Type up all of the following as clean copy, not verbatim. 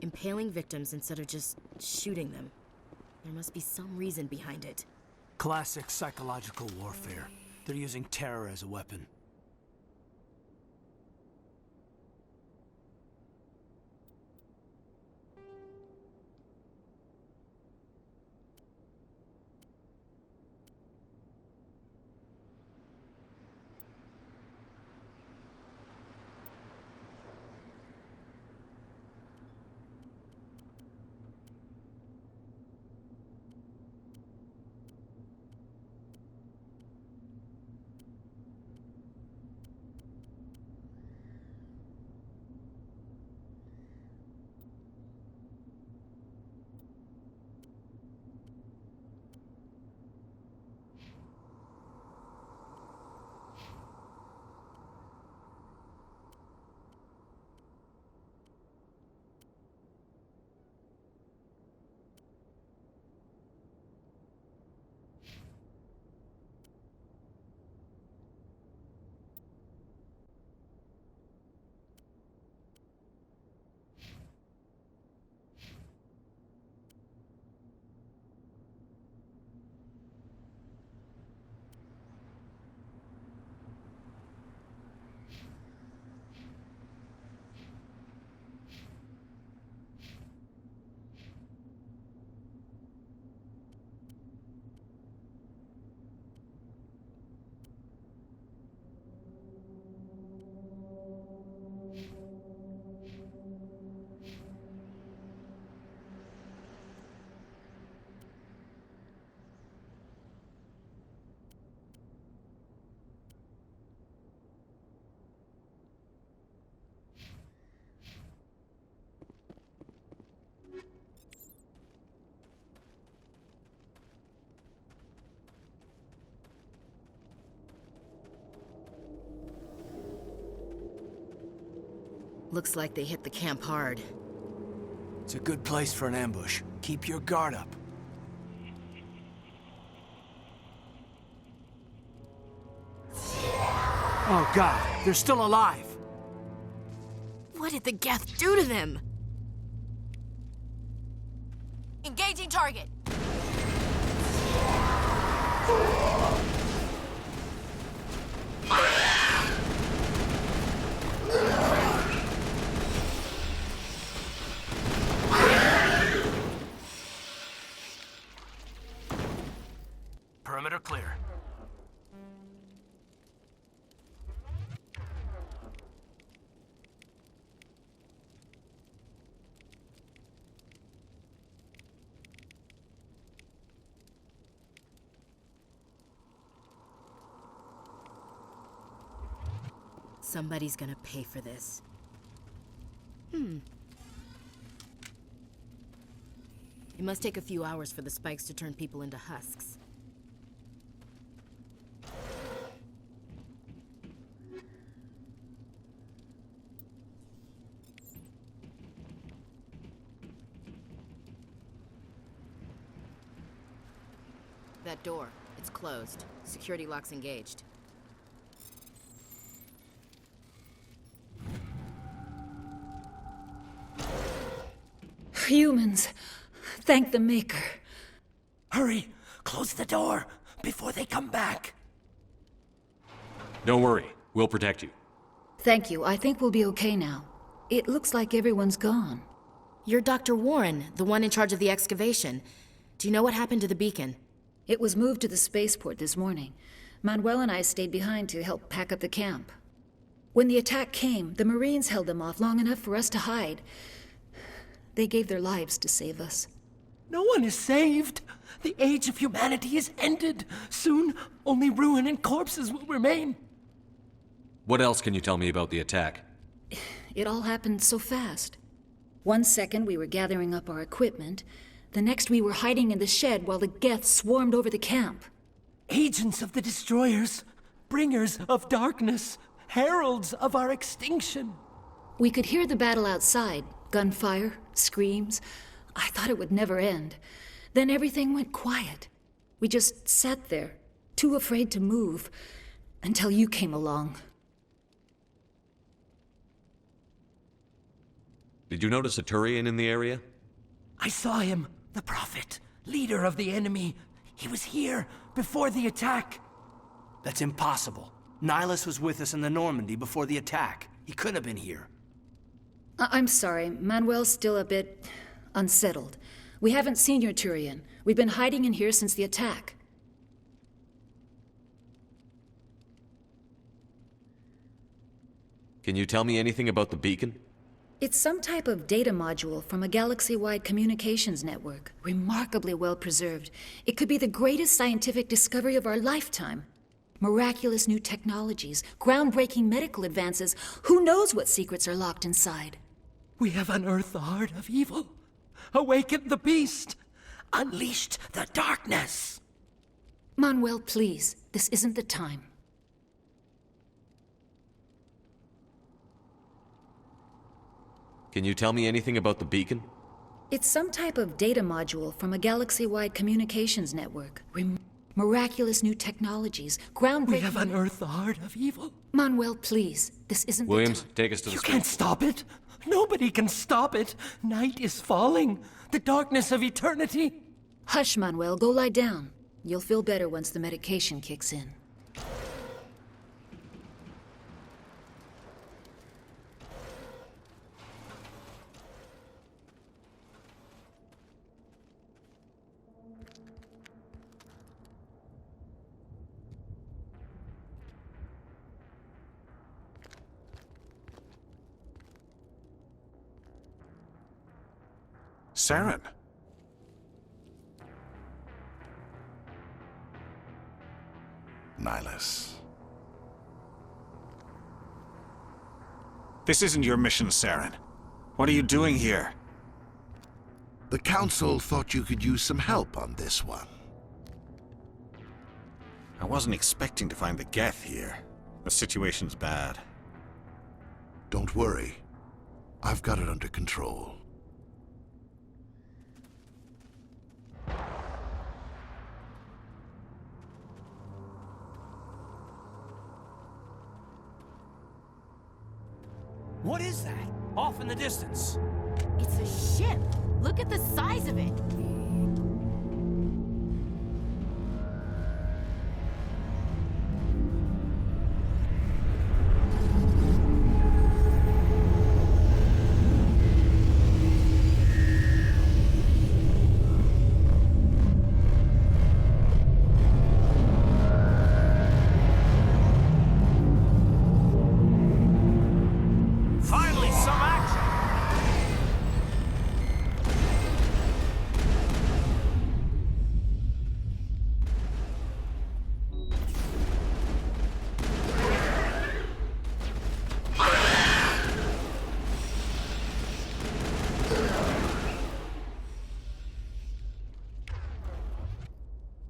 impaling victims instead of just shooting them. There must be some reason behind it. Classic psychological warfare. They're using terror as a weapon. Looks like they hit the camp hard. It's a good place for an ambush. Keep your guard up. Oh God, they're still alive! What did the Geth do to them? Engaging target! Perimeter clear. Somebody's gonna pay for this. It must take a few hours for the spikes to turn people into husks. That door, it's closed. Security lock's engaged. Humans. Thank the Maker. Hurry! Close the door before they come back! Don't worry, we'll protect you. Thank you. I think we'll be okay now. It looks like everyone's gone. You're Dr. Warren, the one in charge of the excavation. Do you know what happened to the beacon? It was moved to the spaceport this morning. Manuel and I stayed behind to help pack up the camp. When the attack came, the Marines held them off long enough for us to hide. They gave their lives to save us. No one is saved! The age of humanity is ended! Soon, only ruin and corpses will remain! What else can you tell me about the attack? It all happened so fast. 1 second we were gathering up our equipment. The next we were hiding in the shed while the Geth swarmed over the camp. Agents of the Destroyers, bringers of darkness, heralds of our extinction. We could hear the battle outside. Gunfire, screams. I thought it would never end. Then everything went quiet. We just sat there, too afraid to move, until you came along. Did you notice a Turian in the area? I saw him, the Prophet, leader of the enemy. He was here before the attack. That's impossible. Nihilus was with us in the Normandy before the attack. He couldn't have been here. I'm sorry, Manuel's still a bit unsettled. We haven't seen your Turian. We've been hiding in here since the attack. Can you tell me anything about the beacon? It's some type of data module from a galaxy-wide communications network. Remarkably well preserved. It could be the greatest scientific discovery of our lifetime. Miraculous new technologies, groundbreaking medical advances. Who knows what secrets are locked inside? We have unearthed the heart of evil, awakened the beast, unleashed the darkness. Manuel, please. This isn't the time. Can you tell me anything about the beacon? It's some type of data module from a galaxy-wide communications network. Miraculous new technologies, groundbreaking... We have unearthed the heart of evil. Manuel, please. This isn't Williams, the time. take us to the You can't stop it. Nobody can stop it. Night is falling. The darkness of eternity. Hush, Manuel. Go lie down. You'll feel better once the medication kicks in. Saren. Nihilus. This isn't your mission, Saren. What are you doing here? The Council thought you could use some help on this one. I wasn't expecting to find the Geth here. The situation's bad. Don't worry. I've got it under control. What is that? Off in the distance. It's a ship. Look at the size of it. Finally, some action!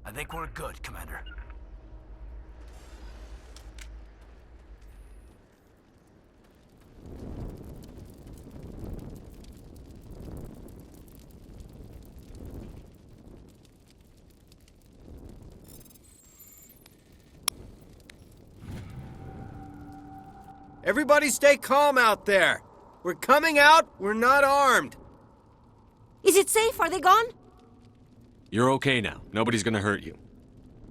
I think we're good, Commander. Everybody stay calm out there. We're coming out, we're not armed. Is it safe? Are they gone? You're okay now. Nobody's gonna hurt you.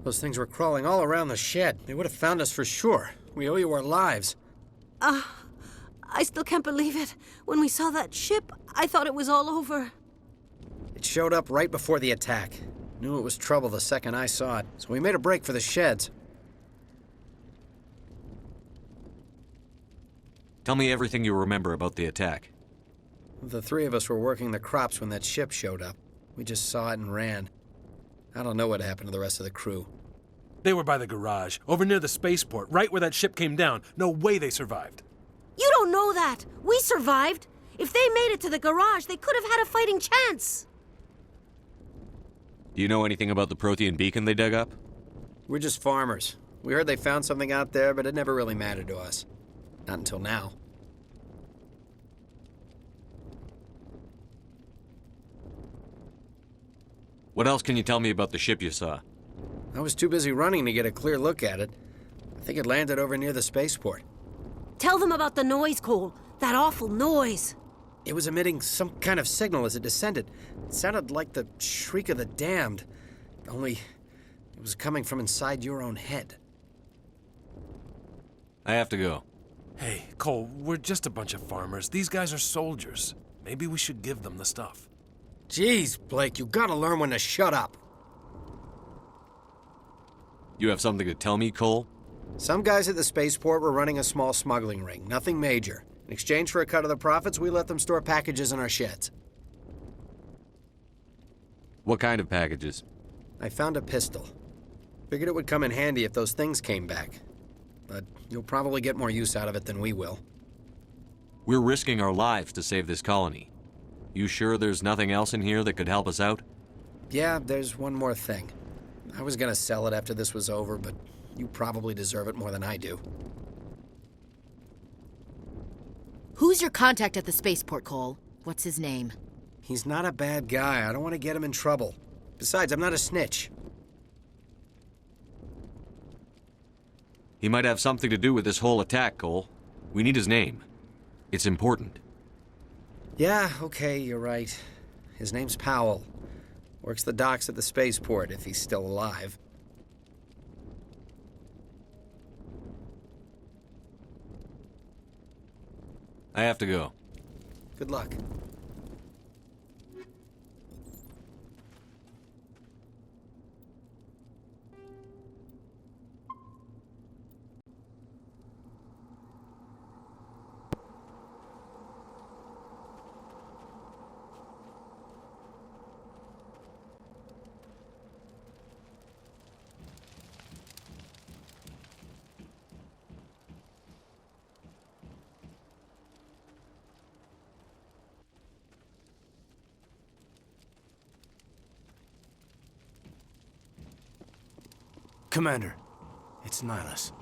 Those things were crawling all around the shed. They would have found us for sure. We owe you our lives. I still can't believe it. When we saw that ship, I thought it was all over. It showed up right before the attack. Knew it was trouble the second I saw it, so we made a break for the sheds. Tell me everything you remember about the attack. The three of us were working the crops when that ship showed up. We just saw it and ran. I don't know what happened to the rest of the crew. They were by the garage, over near the spaceport, right where that ship came down. No way they survived. You don't know that. We survived. If they made it to the garage, they could have had a fighting chance. Do you know anything about the Prothean beacon they dug up? We're just farmers. We heard they found something out there, but it never really mattered to us. Not until now. What else can you tell me about the ship you saw? I was too busy running to get a clear look at it. I think it landed over near the spaceport. Tell them about the noise, Cole. That awful noise. It was emitting some kind of signal as it descended. It sounded like the shriek of the damned, only it was coming from inside your own head. I have to go. Hey, Cole, we're just a bunch of farmers. These guys are soldiers. Maybe we should give them the stuff. Jeez, Blake, you gotta learn when to shut up. You have something to tell me, Cole? Some guys at the spaceport were running a small smuggling ring, nothing major. In exchange for a cut of the profits, we let them store packages in our sheds. What kind of packages? I found a pistol. Figured it would come in handy if those things came back. But you'll probably get more use out of it than we will. We're risking our lives to save this colony. You sure there's nothing else in here that could help us out? Yeah, there's one more thing. I was gonna sell it after this was over, but you probably deserve it more than I do. Who's your contact at the spaceport, Cole? What's his name? He's not a bad guy. I don't want to get him in trouble. Besides, I'm not a snitch. He might have something to do with this whole attack, Cole. We need his name. It's important. Yeah, okay, you're right. His name's Powell. Works the docks at the spaceport, if he's still alive. I have to go. Good luck. Commander, it's Nihilus.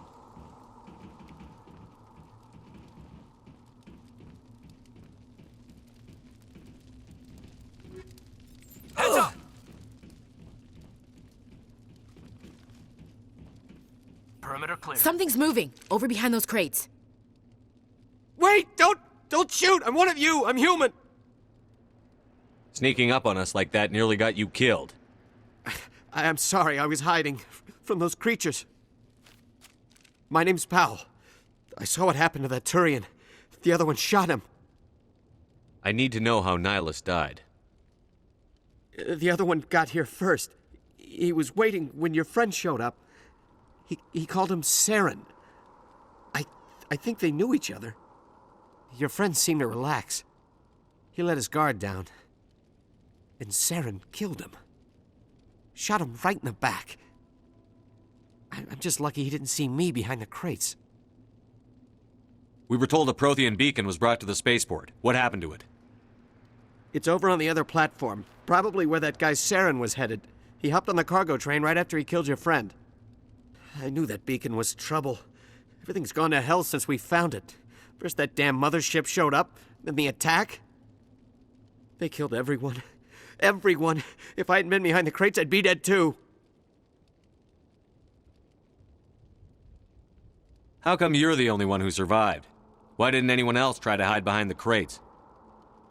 Heads up! Perimeter clear. Something's moving, over behind those crates. Wait! Don't shoot! I'm one of you! I'm human! Sneaking up on us like that nearly got you killed. I am sorry, I was hiding from those creatures. My name's Powell. I saw what happened to that Turian. The other one shot him. I need to know how Nihilus died. The other one got here first. He was waiting when your friend showed up. He called him Saren. I think they knew each other. Your friend seemed to relax. He let his guard down. And Saren killed him. Shot him right in the back. I'm just lucky he didn't see me behind the crates. We were told a Prothean beacon was brought to the spaceport. What happened to it? It's over on the other platform, probably where that guy Saren was headed. He hopped on the cargo train right after he killed your friend. I knew that beacon was trouble. Everything's gone to hell since we found it. First that damn mothership showed up, then the attack. They killed everyone. Everyone. If I hadn't been behind the crates, I'd be dead too. How come you're the only one who survived? Why didn't anyone else try to hide behind the crates?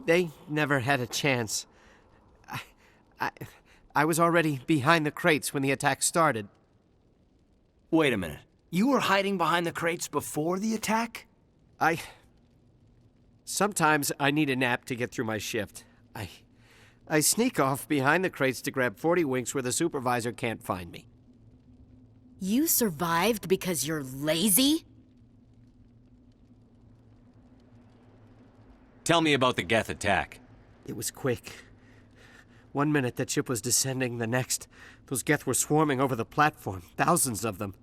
They never had a chance. I was already behind the crates when the attack started. Wait a minute. You were hiding behind the crates before the attack? Sometimes I need a nap to get through my shift. I sneak off behind the crates to grab 40 winks where the supervisor can't find me. You survived because you're lazy? Tell me about the Geth attack. It was quick. 1 minute that ship was descending, the next, those Geth were swarming over the platform, thousands of them.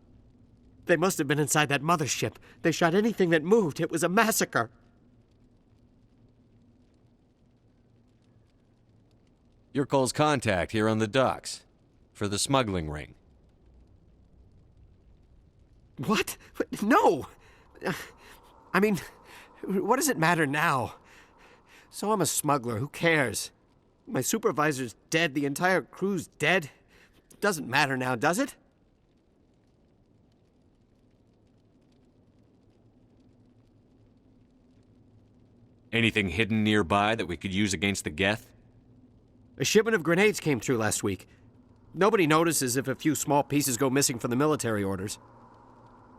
They must have been inside that mothership. They shot anything that moved. It was a massacre. You're Cole's contact here on the docks. For the smuggling ring. What? No! I mean, what does it matter now? So I'm a smuggler, who cares? My supervisor's dead, the entire crew's dead. Doesn't matter now, does it? Anything hidden nearby that we could use against the Geth? A shipment of grenades came through last week. Nobody notices if a few small pieces go missing from the military orders.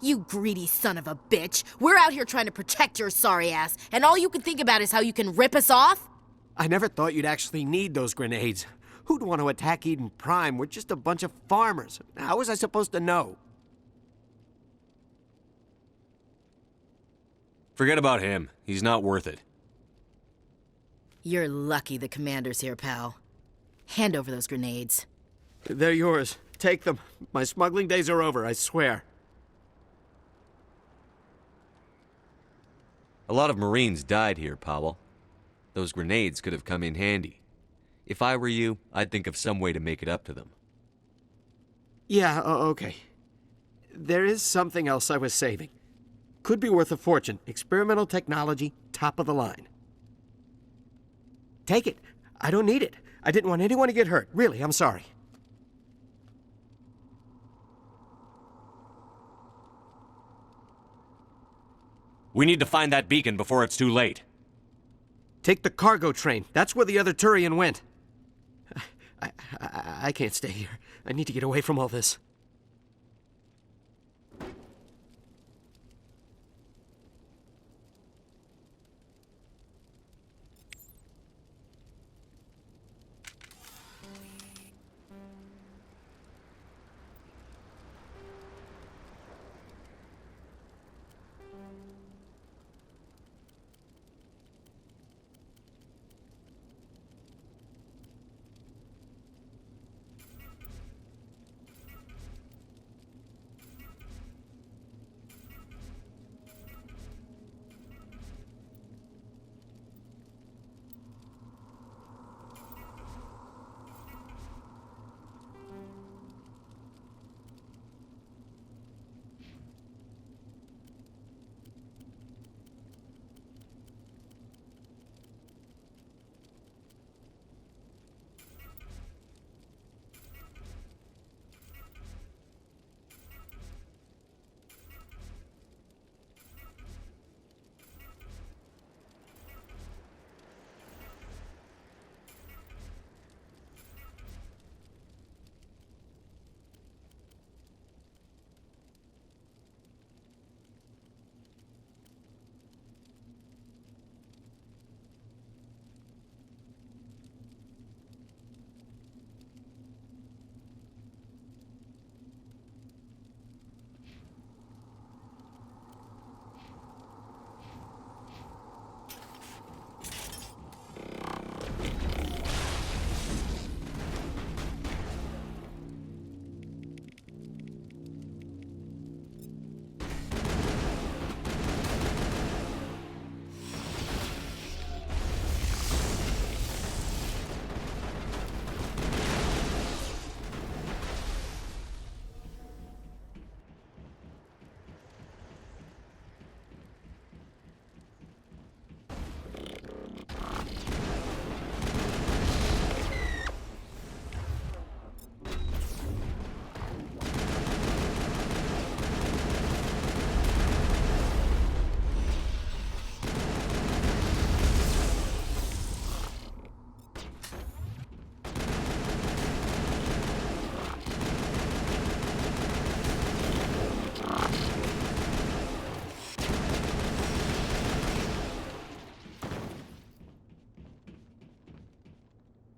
You greedy son of a bitch. We're out here trying to protect your sorry ass, and all you can think about is how you can rip us off? I never thought you'd actually need those grenades. Who'd want to attack Eden Prime? We're just a bunch of farmers. How was I supposed to know? Forget about him. He's not worth it. You're lucky the commander's here, pal. Hand over those grenades. They're yours. Take them. My smuggling days are over, I swear. A lot of Marines died here, Powell. Those grenades could have come in handy. If I were you, I'd think of some way to make it up to them. Yeah, okay. There is something else I was saving. Could be worth a fortune. Experimental technology, top of the line. Take it. I don't need it. I didn't want anyone to get hurt. Really, I'm sorry. We need to find that beacon before it's too late. Take the cargo train. That's where the other Turian went. I can't stay here. I need to get away from all this.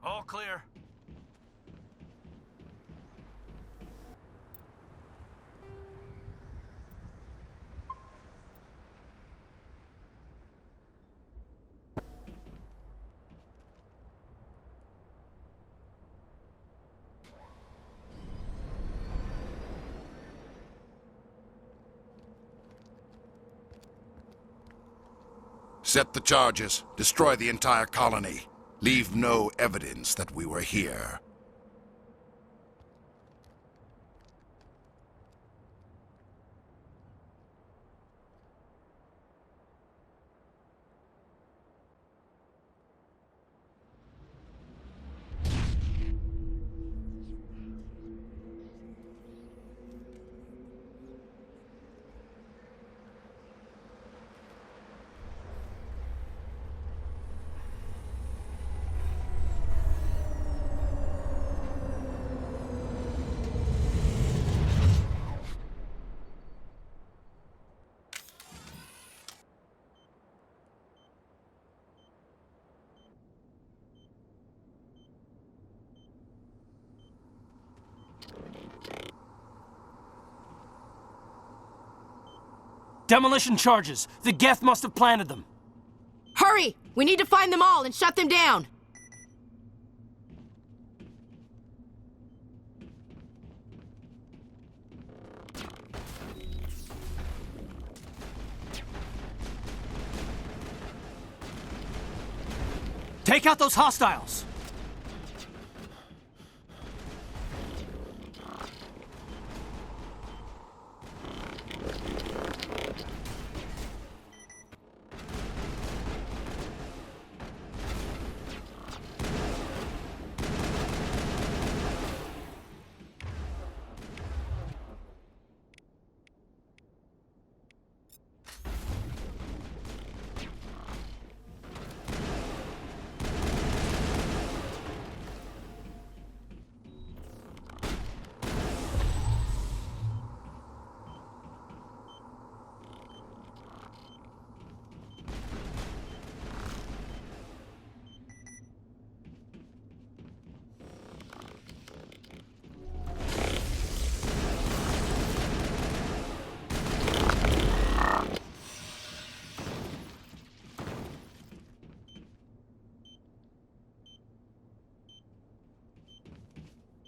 All clear. Set the charges. Destroy the entire colony. Leave no evidence that we were here. Demolition charges. The Geth must have planted them. Hurry! We need to find them all and shut them down! Take out those hostiles!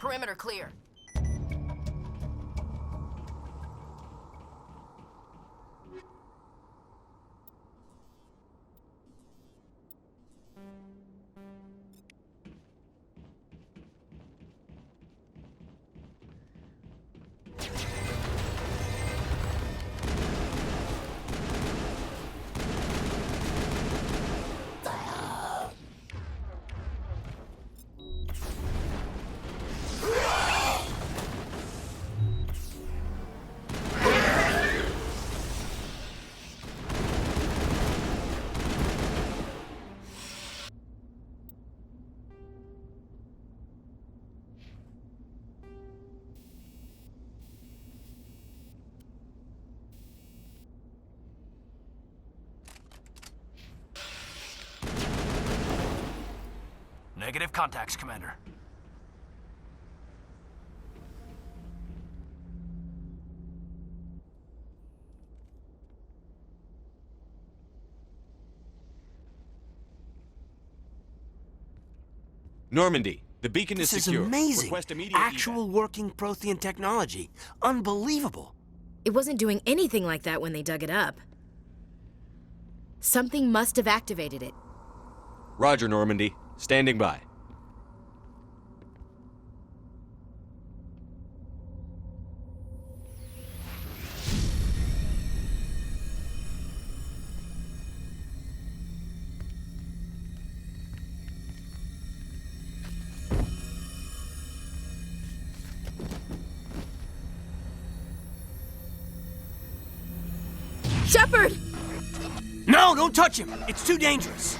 Perimeter clear. Negative contacts, Commander. Normandy, the beacon This is secure. amazing. Request immediate Actual working Prothean technology. Unbelievable. It wasn't doing anything like that when they dug it up. Something must have activated it. Roger, Normandy. Standing by. Shepard! No, don't touch him. It's too dangerous.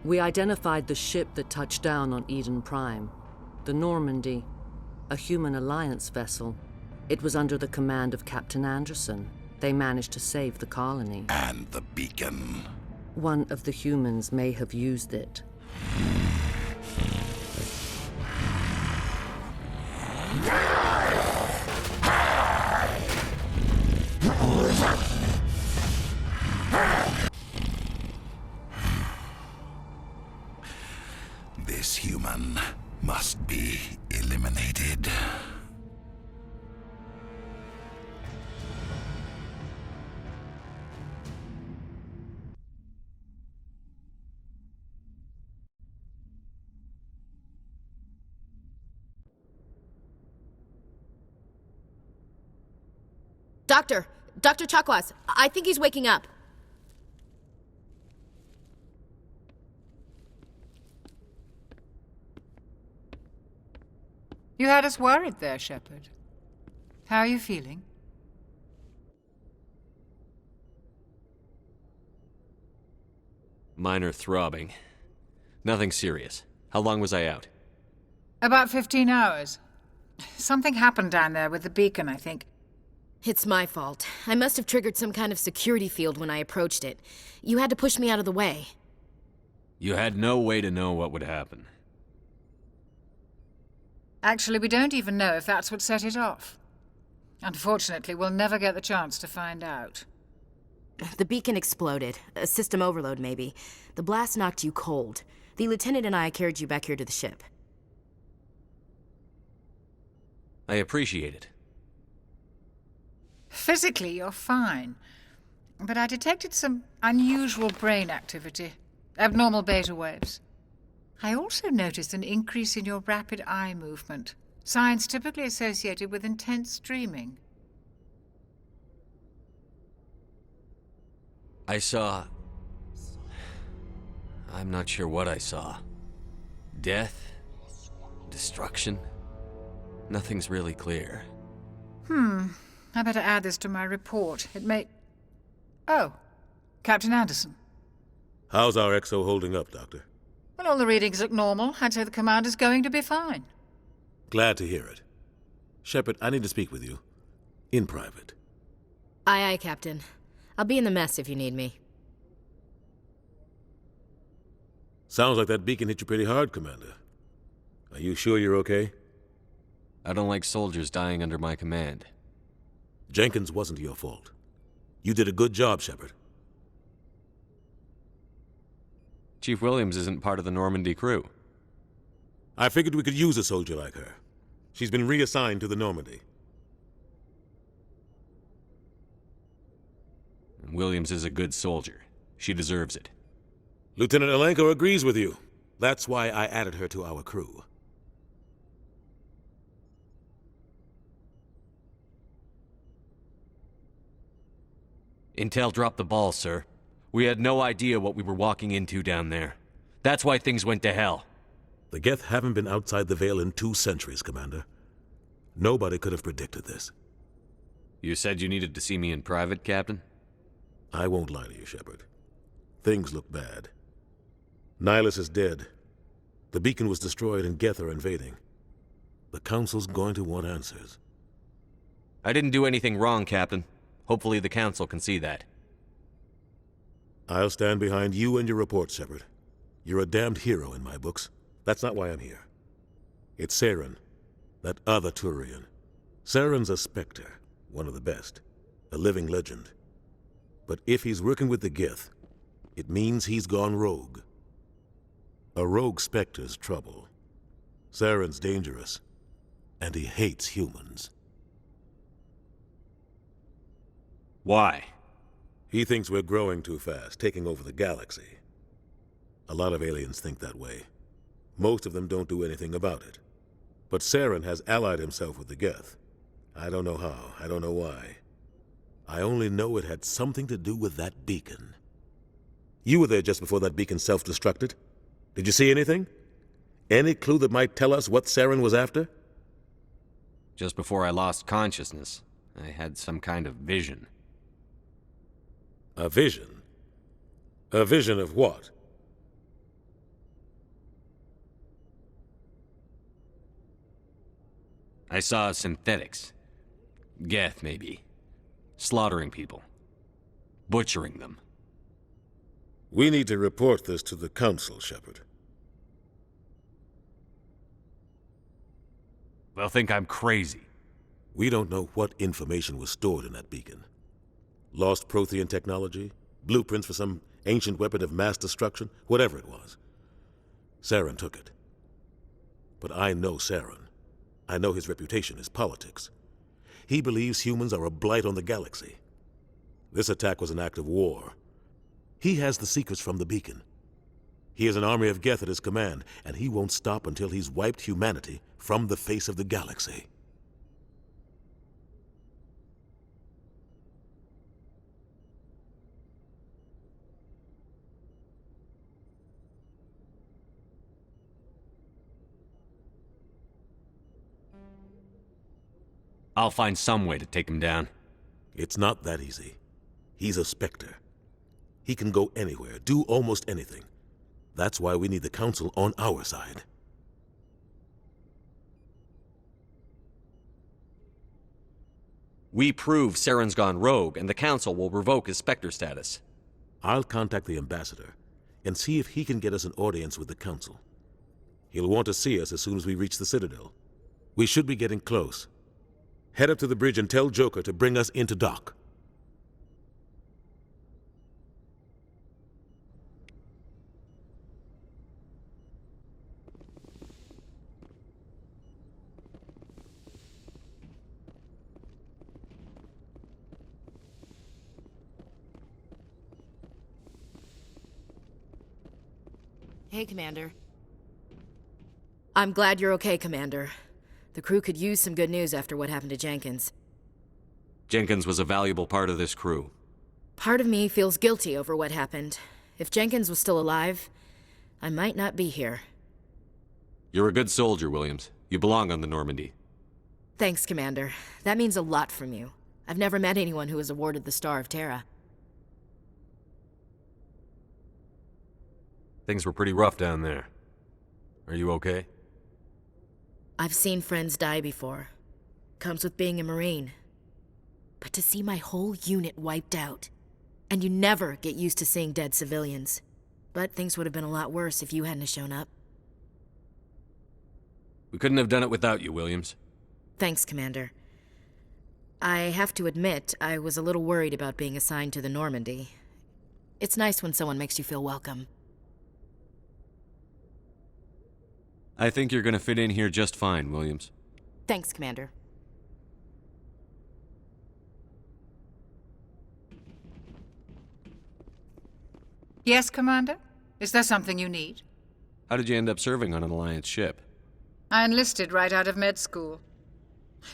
We identified the ship that touched down on Eden Prime, the Normandy, a human alliance vessel. It was under the command of Captain Anderson. They managed to save the colony. And the beacon. One of the humans may have used it. This human must be eliminated. Dr. Chakwas, I think he's waking up. You had us worried there, Shepard. How are you feeling? Minor throbbing. Nothing serious. How long was I out? About 15 hours. Something happened down there with the beacon, I think. It's my fault. I must have triggered some kind of security field when I approached it. You had to push me out of the way. You had no way to know what would happen. Actually, we don't even know if that's what set it off. Unfortunately, we'll never get the chance to find out. The beacon exploded. A system overload, maybe. The blast knocked you cold. The lieutenant and I carried you back here to the ship. I appreciate it. Physically, you're fine. But I detected some unusual brain activity. Abnormal beta waves. I also noticed an increase in your rapid eye movement. Signs typically associated with intense dreaming. I saw... I'm not sure what I saw. Death? Destruction? Nothing's really clear. I better add this to my report. It may... Oh, Captain Anderson. How's our XO holding up, Doctor? Well, all the readings look normal. I'd say the commander's going to be fine. Glad to hear it. Shepard, I need to speak with you. In private. Aye, Captain. I'll be in the mess if you need me. Sounds like that beacon hit you pretty hard, Commander. Are you sure you're okay? I don't like soldiers dying under my command. Jenkins wasn't your fault. You did a good job, Shepard. Chief Williams isn't part of the Normandy crew. I figured we could use a soldier like her. She's been reassigned to the Normandy. Williams is a good soldier. She deserves it. Lieutenant Alenko agrees with you. That's why I added her to our crew. Intel dropped the ball, sir. We had no idea what we were walking into down there. That's why things went to hell. The Geth haven't been outside the Veil in 2 centuries, Commander. Nobody could have predicted this. You said you needed to see me in private, Captain? I won't lie to you, Shepard. Things look bad. Nihilus is dead. The beacon was destroyed and Geth are invading. The Council's going to want answers. I didn't do anything wrong, Captain. Hopefully the Council can see that. I'll stand behind you and your report, Shepard. You're a damned hero in my books. That's not why I'm here. It's Saren, that other Turian. Saren's a Spectre, one of the best, a living legend. But if he's working with the Geth, it means he's gone rogue. A rogue Spectre's trouble. Saren's dangerous, and he hates humans. Why? He thinks we're growing too fast, taking over the galaxy. A lot of aliens think that way. Most of them don't do anything about it. But Saren has allied himself with the Geth. I don't know how, I don't know why. I only know it had something to do with that beacon. You were there just before that beacon self-destructed. Did you see anything? Any clue that might tell us what Saren was after? Just before I lost consciousness, I had some kind of vision. A vision? A vision of what? I saw synthetics. Geth, maybe. Slaughtering people. Butchering them. We need to report this to the Council, Shepard. They'll think I'm crazy. We don't know what information was stored in that beacon. Lost Prothean technology? Blueprints for some ancient weapon of mass destruction? Whatever it was. Saren took it. But I know Saren. I know his reputation is politics. He believes humans are a blight on the galaxy. This attack was an act of war. He has the secrets from the beacon. He has an army of Geth at his command, and he won't stop until he's wiped humanity from the face of the galaxy. I'll find some way to take him down. It's not that easy. He's a Spectre. He can go anywhere, do almost anything. That's why we need the Council on our side. We prove Saren's gone rogue, and the Council will revoke his Spectre status. I'll contact the Ambassador and see if he can get us an audience with the Council. He'll want to see us as soon as we reach the Citadel. We should be getting close. Head up to the bridge and tell Joker to bring us into dock. Hey, Commander. I'm glad you're okay, Commander. The crew could use some good news after what happened to Jenkins. Jenkins was a valuable part of this crew. Part of me feels guilty over what happened. If Jenkins was still alive, I might not be here. You're a good soldier, Williams. You belong on the Normandy. Thanks, Commander. That means a lot from you. I've never met anyone who was awarded the Star of Terra. Things were pretty rough down there. Are you okay? I've seen friends die before. Comes with being a Marine. But to see my whole unit wiped out, and you never get used to seeing dead civilians. But things would have been a lot worse if you hadn't shown up. We couldn't have done it without you, Williams. Thanks, Commander. I have to admit, I was a little worried about being assigned to the Normandy. It's nice when someone makes you feel welcome. I think you're gonna fit in here just fine, Williams. Thanks, Commander. Yes, Commander? Is there something you need? How did you end up serving on an Alliance ship? I enlisted right out of med school.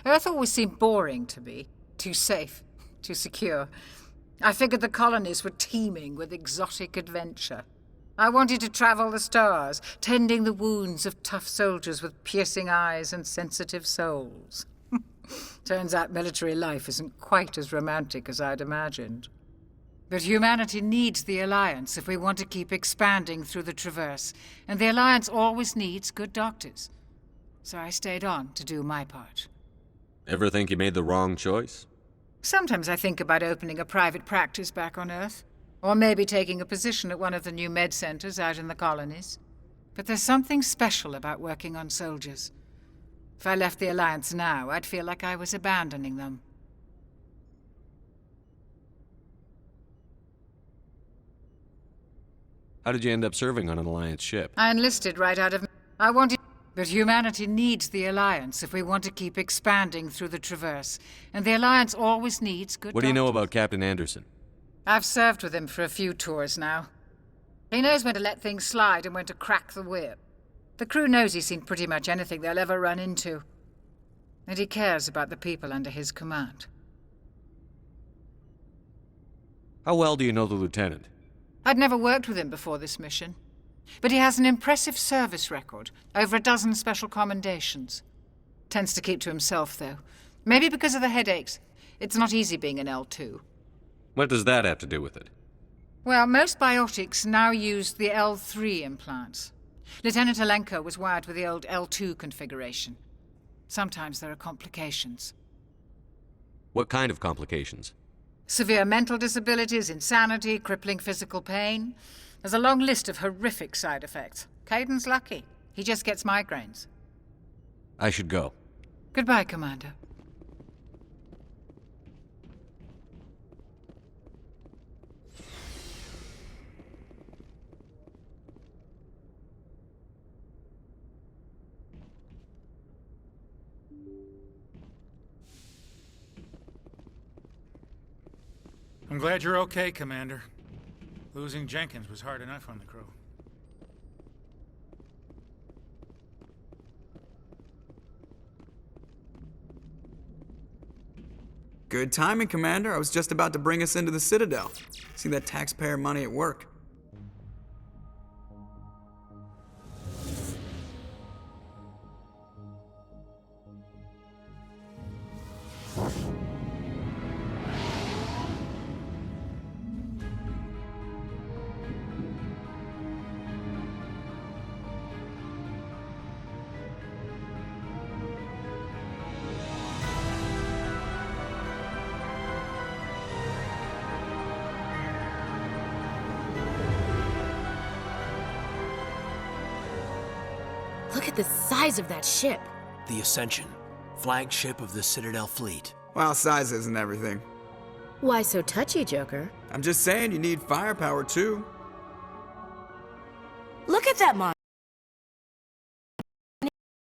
Earth always seemed boring to me. Too safe, too secure. I figured the colonies were teeming with exotic adventure. I wanted to travel the stars, tending the wounds of tough soldiers with piercing eyes and sensitive souls. Turns out military life isn't quite as romantic as I'd imagined. But humanity needs the Alliance if we want to keep expanding through the Traverse, and the Alliance always needs good doctors. So I stayed on to do my part. Ever think you made the wrong choice? Sometimes I think about opening a private practice back on Earth. Or maybe taking a position at one of the new med centers out in the colonies. But there's something special about working on soldiers. If I left the Alliance now, I'd feel like I was abandoning them. How did you end up serving on an Alliance ship? I enlisted right out of... I wanted... But humanity needs the Alliance if we want to keep expanding through the Traverse. And the Alliance always needs good What do you know doctors. about Captain Anderson? I've served with him for a few tours now. He knows when to let things slide and when to crack the whip. The crew knows he's seen pretty much anything they'll ever run into. And he cares about the people under his command. How well do you know the Lieutenant? I'd never worked with him before this mission. But he has an impressive service record, over a dozen special commendations. Tends to keep to himself, though. Maybe because of the headaches. It's not easy being an L2. What does that have to do with it? Well, most biotics now use the L3 implants. Lieutenant Alenko was wired with the old L2 configuration. Sometimes there are complications. What kind of complications? Severe mental disabilities, insanity, crippling physical pain. There's a long list of horrific side effects. Caden's lucky. He just gets migraines. I should go. Goodbye, Commander. I'm glad you're okay, Commander. Losing Jenkins was hard enough on the crew. Good timing, Commander. I was just about to bring us into the Citadel. See that taxpayer money at work. the size of that ship. The Ascension, flagship of the Citadel fleet. Well, size isn't everything. Why so touchy, Joker? I'm just saying you need firepower too. Look at that mon.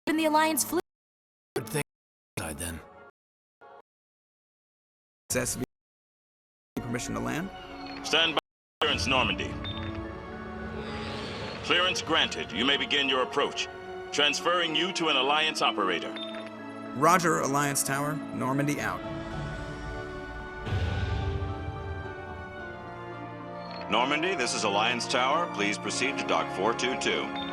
In the Alliance fleet. Good thing side then. SSV permission to land? Stand by for clearance, Normandy. Clearance granted. You may begin your approach. Transferring you to an Alliance operator. Roger, Alliance Tower. Normandy out. Normandy, this is Alliance Tower. Please proceed to Dock 422.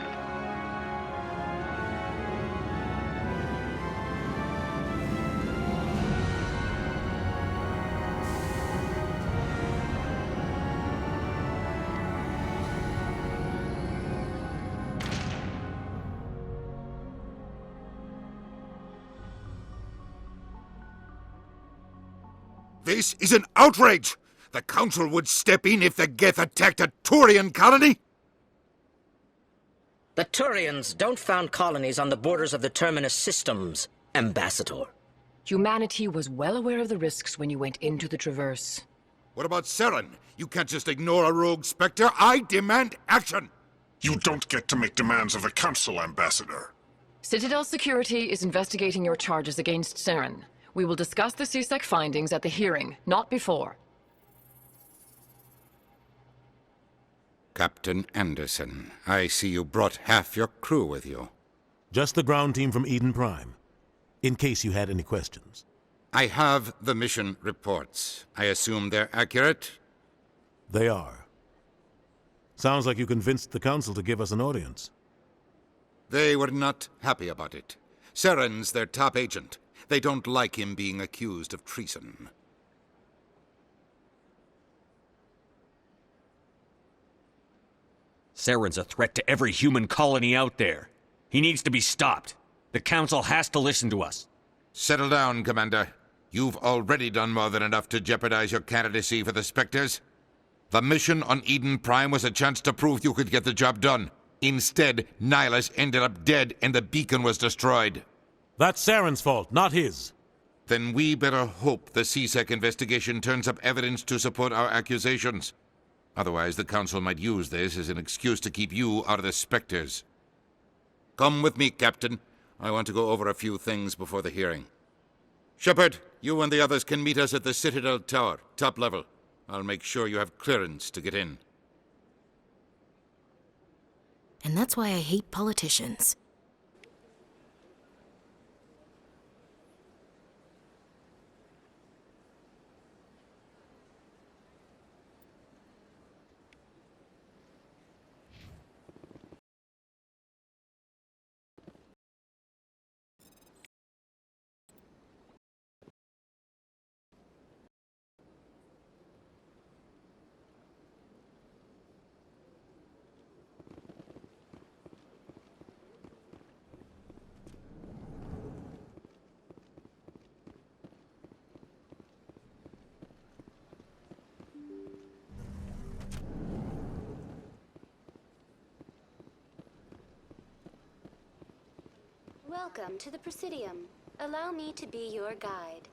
This is an outrage! The Council would step in if the Geth attacked a Turian colony? The Turians don't found colonies on the borders of the Terminus systems, Ambassador. Humanity was well aware of the risks when you went into the Traverse. What about Saren? You can't just ignore a rogue Spectre. I demand action! You don't get to make demands of the Council, Ambassador. Citadel Security is investigating your charges against Saren. We will discuss the CSEC findings at the hearing, not before. Captain Anderson, I see you brought half your crew with you. Just the ground team from Eden Prime, in case you had any questions. I have the mission reports. I assume they're accurate? They are. Sounds like you convinced the Council to give us an audience. They were not happy about it. Saren's their top agent. They don't like him being accused of treason. Saren's a threat to every human colony out there. He needs to be stopped. The Council has to listen to us. Settle down, Commander. You've already done more than enough to jeopardize your candidacy for the Spectres. The mission on Eden Prime was a chance to prove you could get the job done. Instead, Nihilus ended up dead and the beacon was destroyed. That's Saren's fault, not his. Then we better hope the CSEC investigation turns up evidence to support our accusations. Otherwise, the Council might use this as an excuse to keep you out of the Spectres. Come with me, Captain. I want to go over a few things before the hearing. Shepard, you and the others can meet us at the Citadel Tower, top level. I'll make sure you have clearance to get in. And that's why I hate politicians. Welcome to the Presidium. Allow me to be your guide.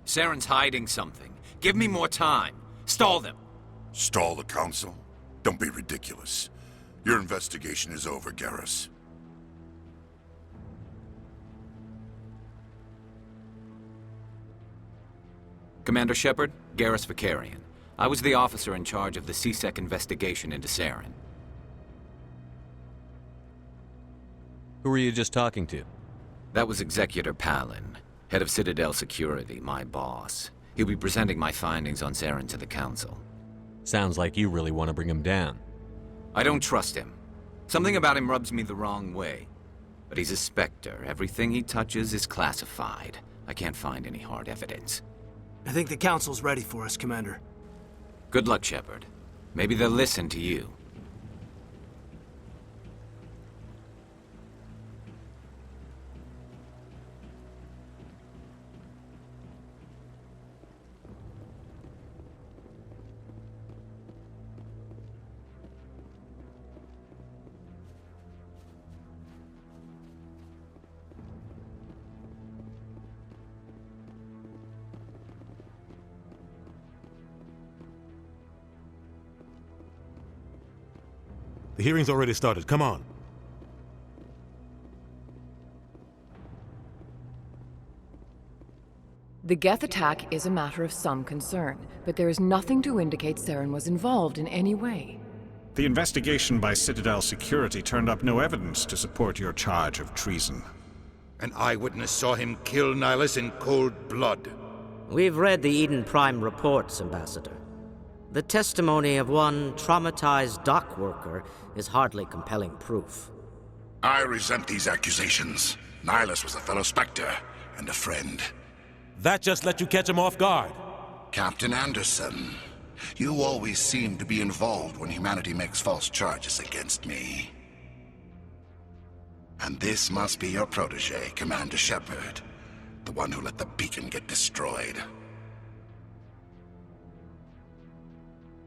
Saren's hiding something. Give me more time. Stall them. Stall the Council? Don't be ridiculous. Your investigation is over, Garrus. Commander Shepard, Garrus Vakarian. I was the officer in charge of the CSEC investigation into Saren. Who were you just talking to? That was Executor Palin, head of Citadel Security, my boss. He'll be presenting my findings on Saren to the Council. Sounds like you really want to bring him down. I don't trust him. Something about him rubs me the wrong way. But he's a Spectre. Everything he touches is classified. I can't find any hard evidence. I think the Council's ready for us, Commander. Good luck, Shepard. Maybe they'll listen to you. The hearing's already started. Come on. The Geth attack is a matter of some concern, but there is nothing to indicate Saren was involved in any way. The investigation by Citadel Security turned up no evidence to support your charge of treason. An eyewitness saw him kill Nihilus in cold blood. We've read the Eden Prime reports, Ambassador. The testimony of one traumatized dock worker is hardly compelling proof. I resent these accusations. Nihilus was a fellow Spectre and a friend. That just let you catch him off guard. Captain Anderson, you always seem to be involved when humanity makes false charges against me. And this must be your protege, Commander Shepard, the one who let the beacon get destroyed.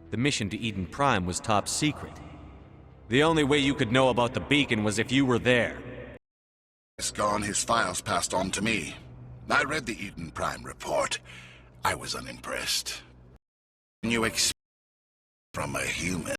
The mission to Eden Prime was top secret. The only way you could know about the beacon was if you were there. He's gone, his files passed on to me. I read the Eden Prime report. I was unimpressed. Can you expect from a human?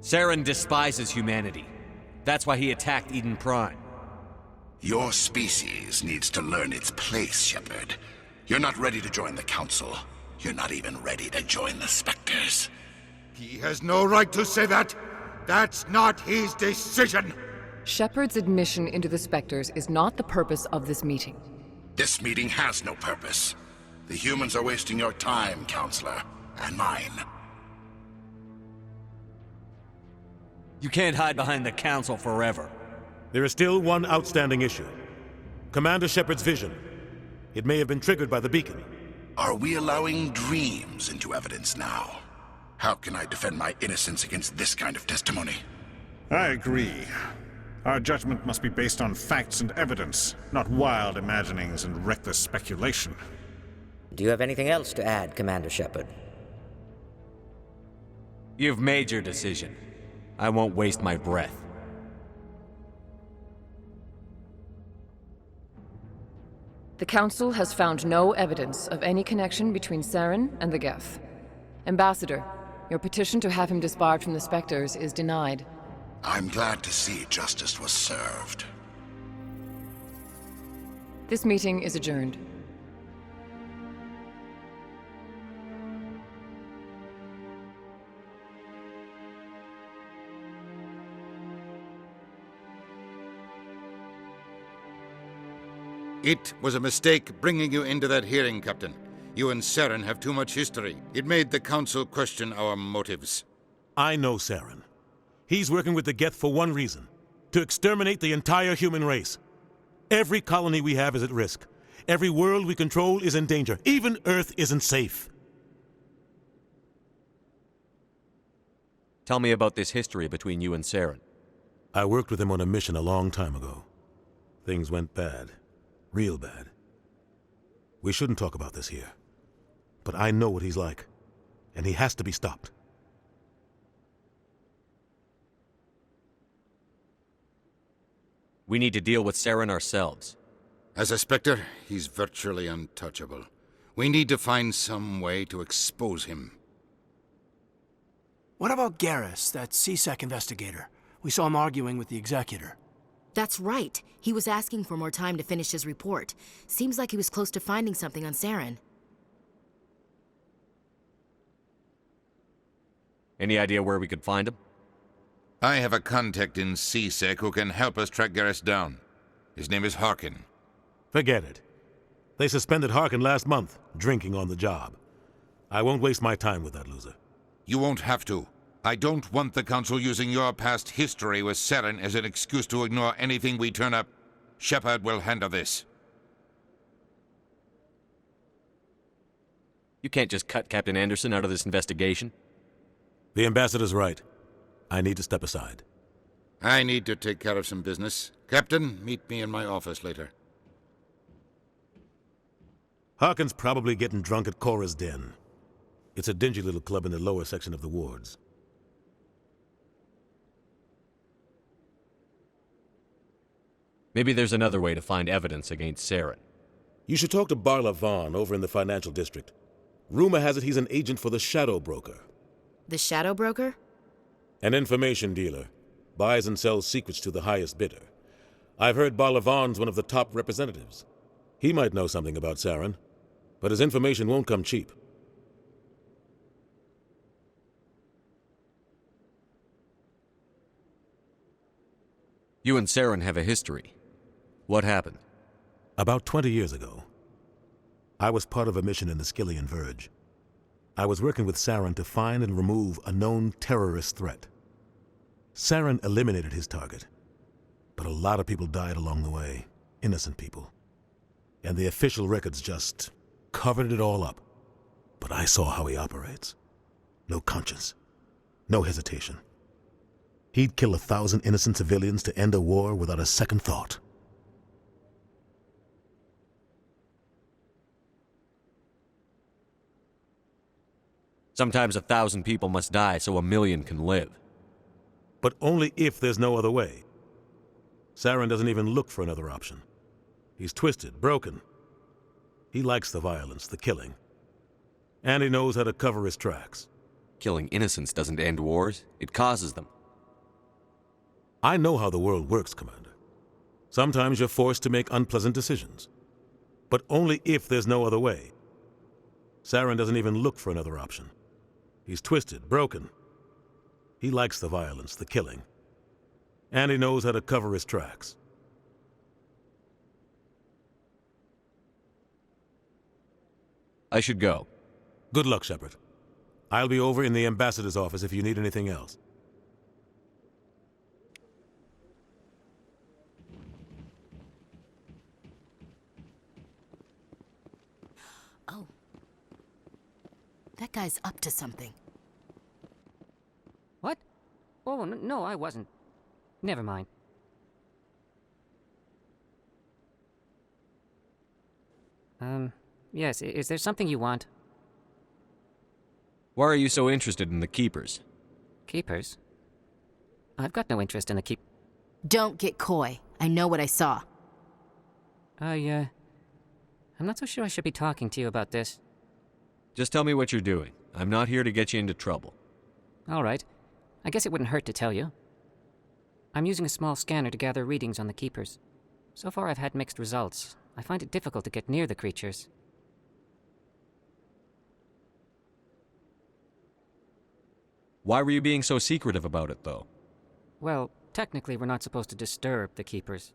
Saren despises humanity. That's why he attacked Eden Prime. Your species needs to learn its place, Shepard. You're not ready to join the Council. You're not even ready to join the Spectres. He has no right to say that. That's not his decision. Shepard's admission into the Spectres is not the purpose of this meeting. This meeting has no purpose. The humans are wasting your time, Counselor, and mine. You can't hide behind the Council forever. There is still one outstanding issue. Commander Shepard's vision. It may have been triggered by the beacon. Are we allowing dreams into evidence now? How can I defend my innocence against this kind of testimony? I agree. Our judgment must be based on facts and evidence, not wild imaginings and reckless speculation. Do you have anything else to add, Commander Shepard? You've made your decision. I won't waste my breath. The Council has found no evidence of any connection between Saren and the Geth. Ambassador, your petition to have him disbarred from the Spectres is denied. I'm glad to see justice was served. This meeting is adjourned. It was a mistake bringing you into that hearing, Captain. You and Saren have too much history. It made the Council question our motives. I know Saren. He's working with the Geth for one reason: to exterminate the entire human race. Every colony we have is at risk. Every world we control is in danger. Even Earth isn't safe. Tell me about this history between you and Saren. I worked with him on a mission a long time ago. Things went bad. Real bad. We shouldn't talk about this here. But I know what he's like. And he has to be stopped. We need to deal with Saren ourselves. As a Spectre, he's virtually untouchable. We need to find some way to expose him. What about Garrus, that CSEC investigator? We saw him arguing with the Executor. That's right. He was asking for more time to finish his report. Seems like he was close to finding something on Saren. Any idea where we could find him? I have a contact in CSEC who can help us track Garrus down. His name is Harkin. Forget it. They suspended Harkin last month, drinking on the job. I won't waste my time with that loser. You won't have to. I don't want the Council using your past history with Saren as an excuse to ignore anything we turn up. Shepard will handle this. You can't just cut Captain Anderson out of this investigation. The ambassador's right. I need to step aside. I need to take care of some business. Captain, meet me in my office later. Harkin's probably getting drunk at Cora's Den. It's a dingy little club in the lower section of the wards. Maybe there's another way to find evidence against Saren. You should talk to Barla Vaughn over in the financial district. Rumor has it he's an agent for the Shadow Broker. The Shadow Broker? An information dealer. Buys and sells secrets to the highest bidder. I've heard Barla Vaughn's one of the top representatives. He might know something about Saren, but his information won't come cheap. You and Saren have a history. What happened? About 20 years ago, I was part of a mission in the Skillian Verge. I was working with Saren to find and remove a known terrorist threat. Saren eliminated his target, but a lot of people died along the way, innocent people. And the official records just covered it all up. But I saw how he operates. No conscience, no hesitation. He'd kill 1,000 innocent civilians to end a war without a second thought. Sometimes 1,000 people must die so 1,000,000 can live. But only if there's no other way. Saren doesn't even look for another option. He's twisted, broken. He likes the violence, the killing. And he knows how to cover his tracks. Killing innocents doesn't end wars, it causes them. I know how the world works, Commander. Sometimes you're forced to make unpleasant decisions. But only if there's no other way. Saren doesn't even look for another option. He's twisted, broken. He likes the violence, the killing. And he knows how to cover his tracks. I should go. Good luck, Shepard. I'll be over in the ambassador's office if you need anything else. Oh. That guy's up to something. What? Oh, no, I wasn't. Never mind. Yes, is there something you want? Why are you so interested in the Keepers? Keepers? I've got no interest in the Don't get coy. I know what I saw. I'm not so sure I should be talking to you about this. Just tell me what you're doing. I'm not here to get you into trouble. All right. I guess it wouldn't hurt to tell you. I'm using a small scanner to gather readings on the Keepers. So far I've had mixed results. I find it difficult to get near the creatures. Why were you being so secretive about it, though? Well, technically we're not supposed to disturb the Keepers.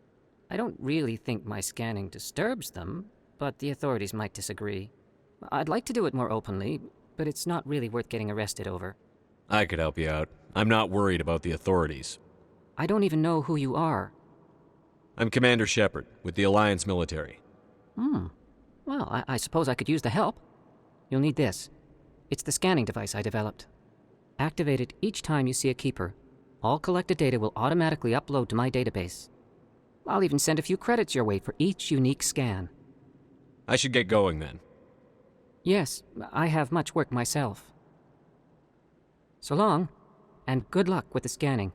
I don't really think my scanning disturbs them, but the authorities might disagree. I'd like to do it more openly, but it's not really worth getting arrested over. I could help you out. I'm not worried about the authorities. I don't even know who you are. I'm Commander Shepard, with the Alliance military. Well, I suppose I could use the help. You'll need this. It's the scanning device I developed. Activate it each time you see a keeper. All collected data will automatically upload to my database. I'll even send a few credits your way for each unique scan. I should get going then. Yes, I have much work myself. So long, and good luck with the scanning.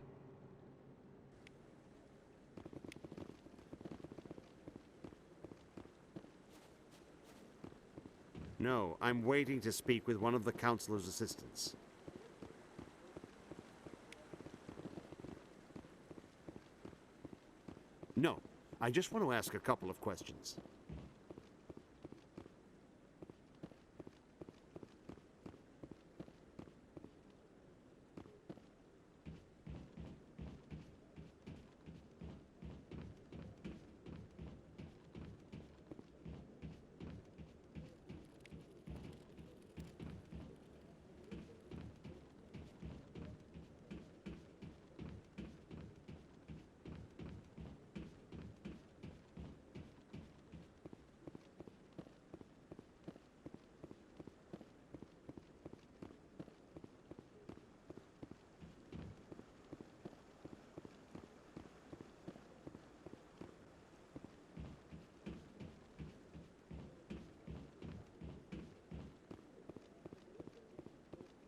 No, I'm waiting to speak with one of the Councilor's assistants. No, I just want to ask a couple of questions.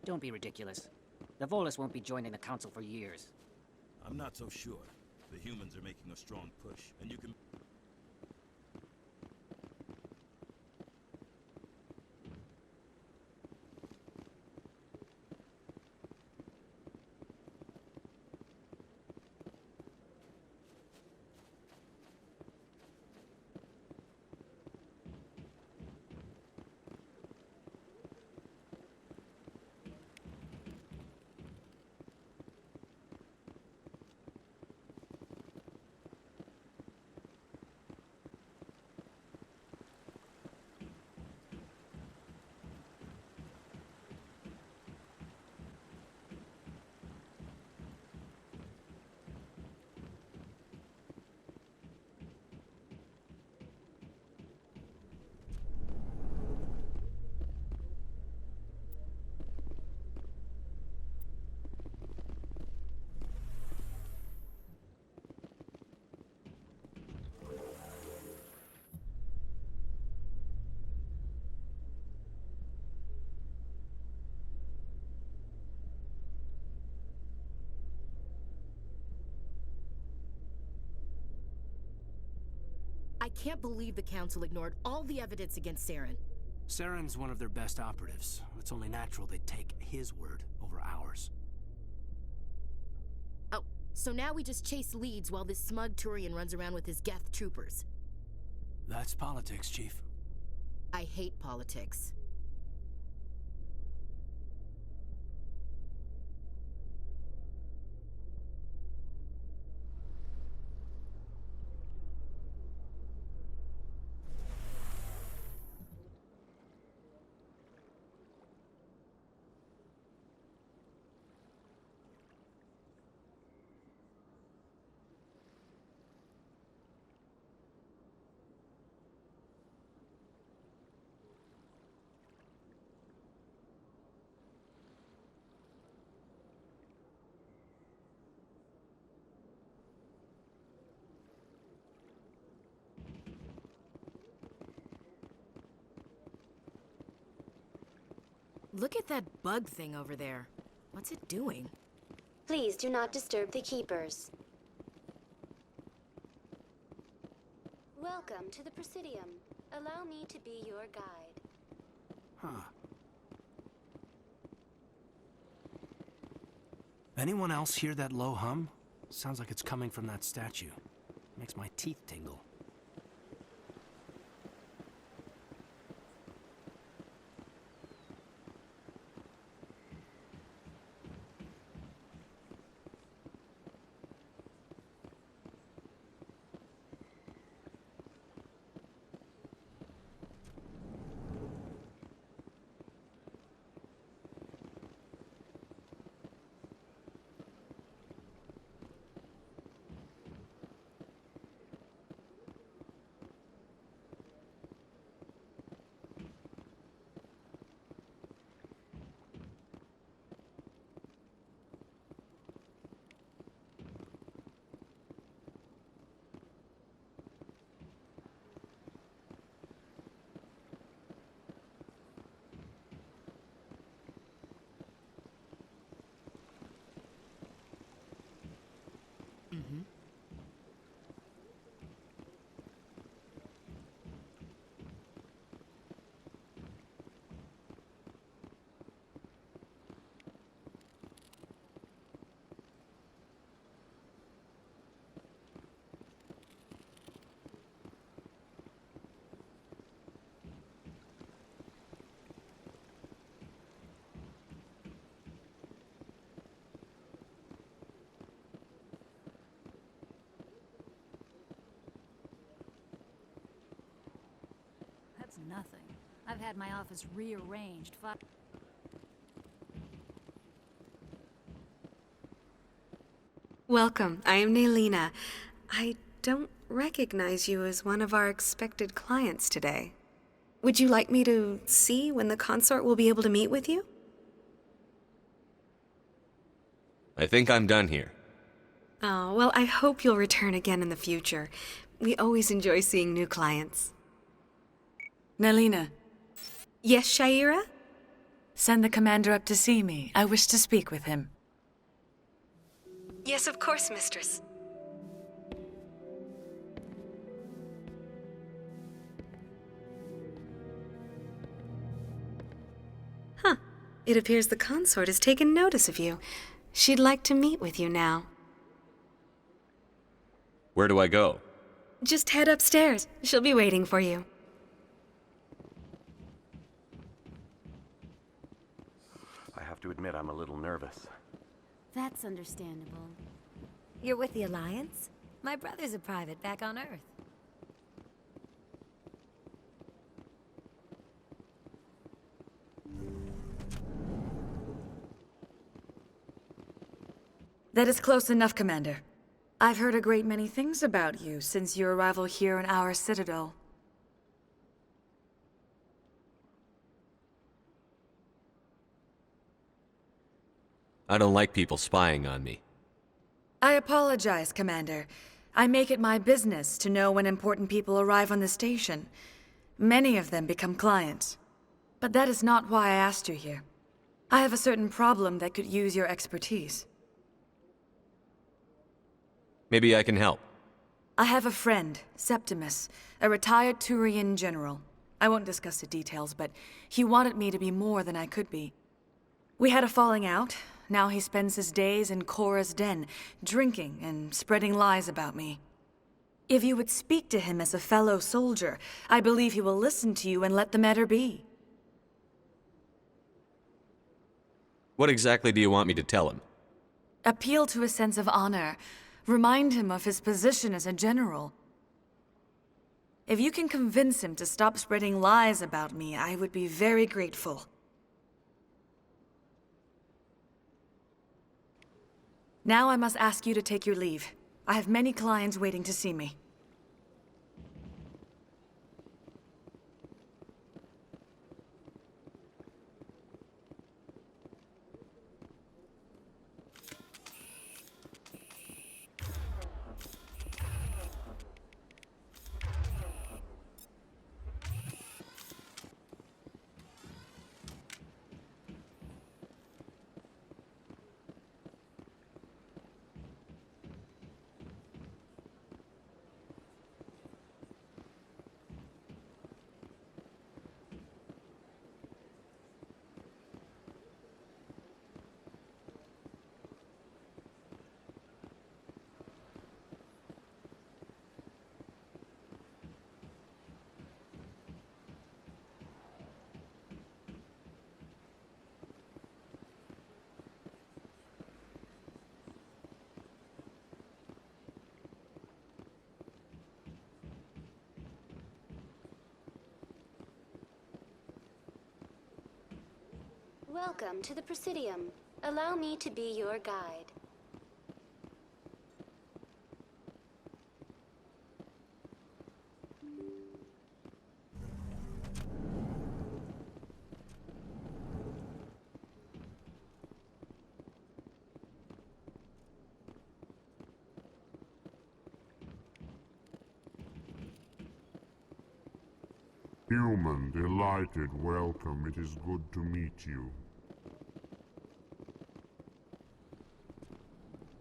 Don't be ridiculous. The Volus won't be joining the Council for years. I'm not so sure. The humans are making a strong push, and you can... I can't believe the Council ignored all the evidence against Saren. Saren's one of their best operatives. It's only natural they'd take his word over ours. Oh, so now we just chase leads while this smug Turian runs around with his Geth troopers. That's politics, Chief. I hate politics. Look at that bug thing over there. What's it doing? Please do not disturb the Keepers. Welcome to the Presidium. Allow me to be your guide. Huh. Anyone else hear that low hum? Sounds like it's coming from that statue. Makes my teeth tingle. I've had my office rearranged. Welcome. I am Naylina. I don't recognize you as one of our expected clients today. Would you like me to see when the consort will be able to meet with you? I think I'm done here. Oh, well, I hope you'll return again in the future. We always enjoy seeing new clients. Naylina. Yes, Shaira? Send the commander up to see me. I wish to speak with him. Yes, of course, mistress. Huh. It appears the consort has taken notice of you. She'd like to meet with you now. Where do I go? Just head upstairs. She'll be waiting for you. I have to admit I'm a little nervous. That's understandable. You're with the Alliance? My brother's a private back on Earth. That is close enough, Commander. I've heard a great many things about you since your arrival here in our citadel. I don't like people spying on me. I apologize, Commander. I make it my business to know when important people arrive on the station. Many of them become clients. But that is not why I asked you here. I have a certain problem that could use your expertise. Maybe I can help. I have a friend, Septimus, a retired Turian general. I won't discuss the details, but he wanted me to be more than I could be. We had a falling out. Now he spends his days in Korra's den, drinking and spreading lies about me. If you would speak to him as a fellow soldier, I believe he will listen to you and let the matter be. What exactly do you want me to tell him? Appeal to his sense of honor. Remind him of his position as a general. If you can convince him to stop spreading lies about me, I would be very grateful. Now I must ask you to take your leave. I have many clients waiting to see me. Welcome to the Presidium. Allow me to be your guide. Human, delighted, welcome. It is good to meet you.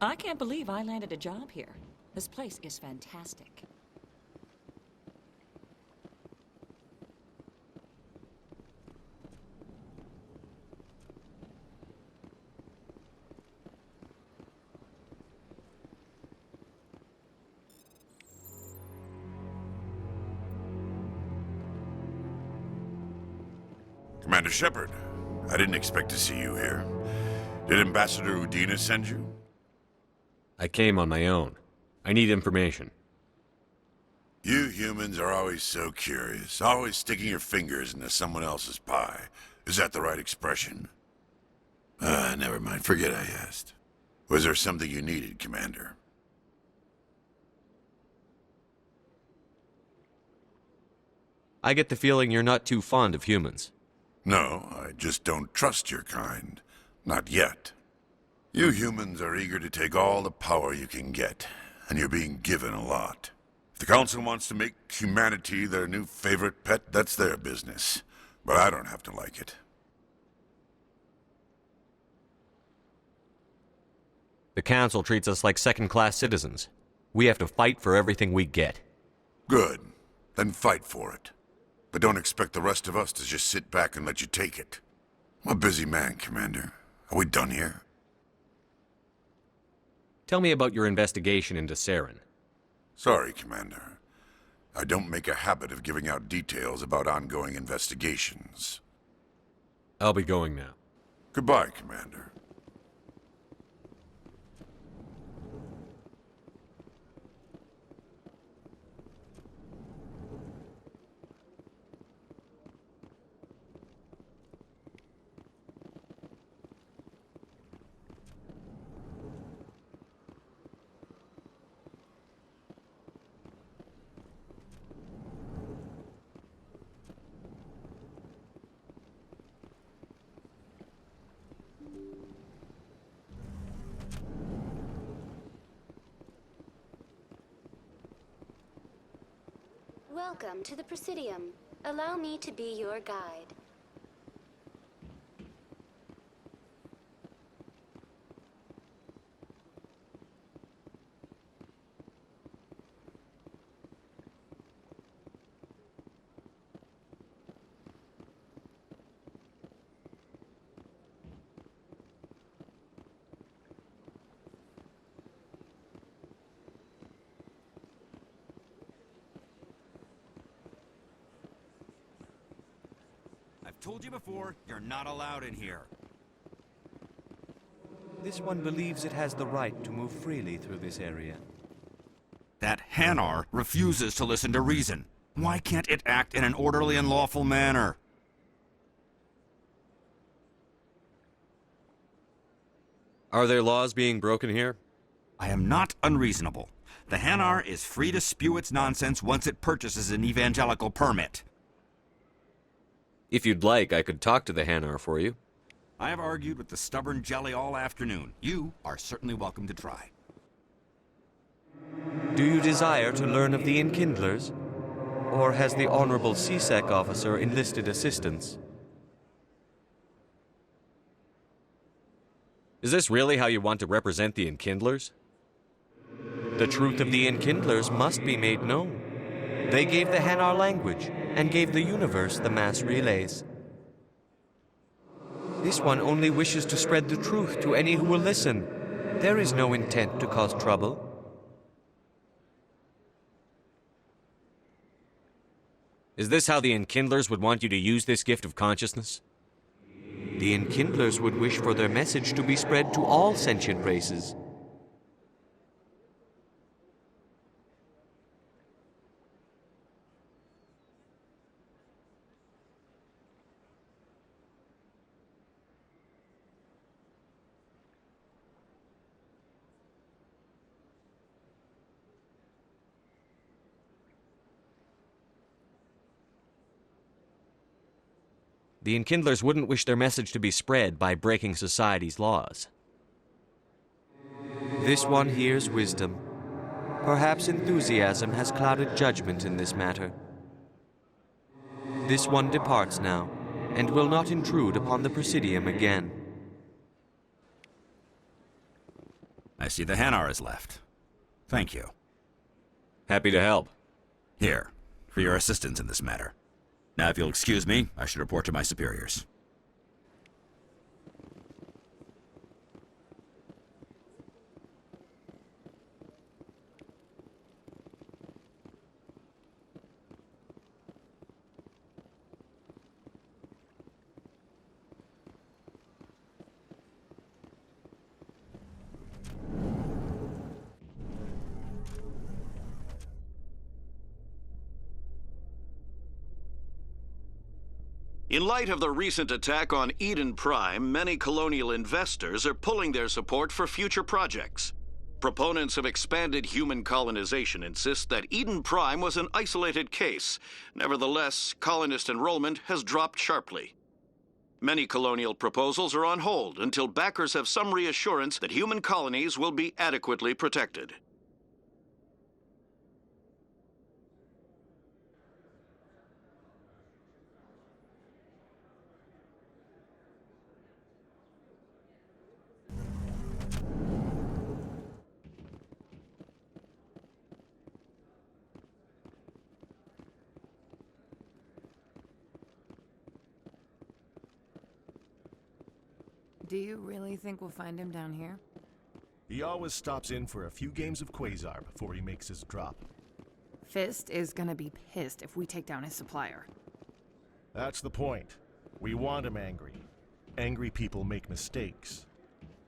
I can't believe I landed a job here. This place is fantastic. Commander Shepard, I didn't expect to see you here. Did Ambassador Udina send you? I came on my own. I need information. You humans are always so curious, always sticking your fingers into someone else's pie. Is that the right expression? Never mind. Forget I asked. Was there something you needed, Commander? I get the feeling you're not too fond of humans. No, I just don't trust your kind. Not yet. You humans are eager to take all the power you can get, and you're being given a lot. If the Council wants to make humanity their new favorite pet, that's their business. But I don't have to like it. The Council treats us like second-class citizens. We have to fight for everything we get. Good. Then fight for it. But don't expect the rest of us to just sit back and let you take it. I'm a busy man, Commander. Are we done here? Tell me about your investigation into Saren. Sorry, Commander. I don't make a habit of giving out details about ongoing investigations. I'll be going now. Goodbye, Commander. Welcome to the Presidium. Allow me to be your guide. Told you before, you're not allowed in here. This one believes it has the right to move freely through this area. That Hanar refuses to listen to reason. Why can't it act in an orderly and lawful manner? Are there laws being broken here? I am not unreasonable. The Hanar is free to spew its nonsense once it purchases an evangelical permit. If you'd like, I could talk to the Hanar for you. I have argued with the stubborn jelly all afternoon. You are certainly welcome to try. Do you desire to learn of the Enkindlers? Or has the Honorable CSEC officer enlisted assistance? Is this really how you want to represent the Enkindlers? The truth of the Enkindlers must be made known. They gave the Hanar language, and gave the universe the mass relays. This one only wishes to spread the truth to any who will listen. There is no intent to cause trouble. Is this how the Enkindlers would want you to use this gift of consciousness? The Enkindlers would wish for their message to be spread to all sentient races. The Enkindlers wouldn't wish their message to be spread by breaking society's laws. This one hears wisdom. Perhaps enthusiasm has clouded judgment in this matter. This one departs now, and will not intrude upon the Presidium again. I see the Hanar is left. Thank you. Happy to help. Here, for your assistance in this matter. Now, if you'll excuse me, I should report to my superiors. In light of the recent attack on Eden Prime, many colonial investors are pulling their support for future projects. Proponents of expanded human colonization insist that Eden Prime was an isolated case. Nevertheless, colonist enrollment has dropped sharply. Many colonial proposals are on hold until backers have some reassurance that human colonies will be adequately protected. Do you really think we'll find him down here? He always stops in for a few games of Quasar before he makes his drop. Fist is gonna be pissed if we take down his supplier. That's the point. We want him angry. Angry people make mistakes.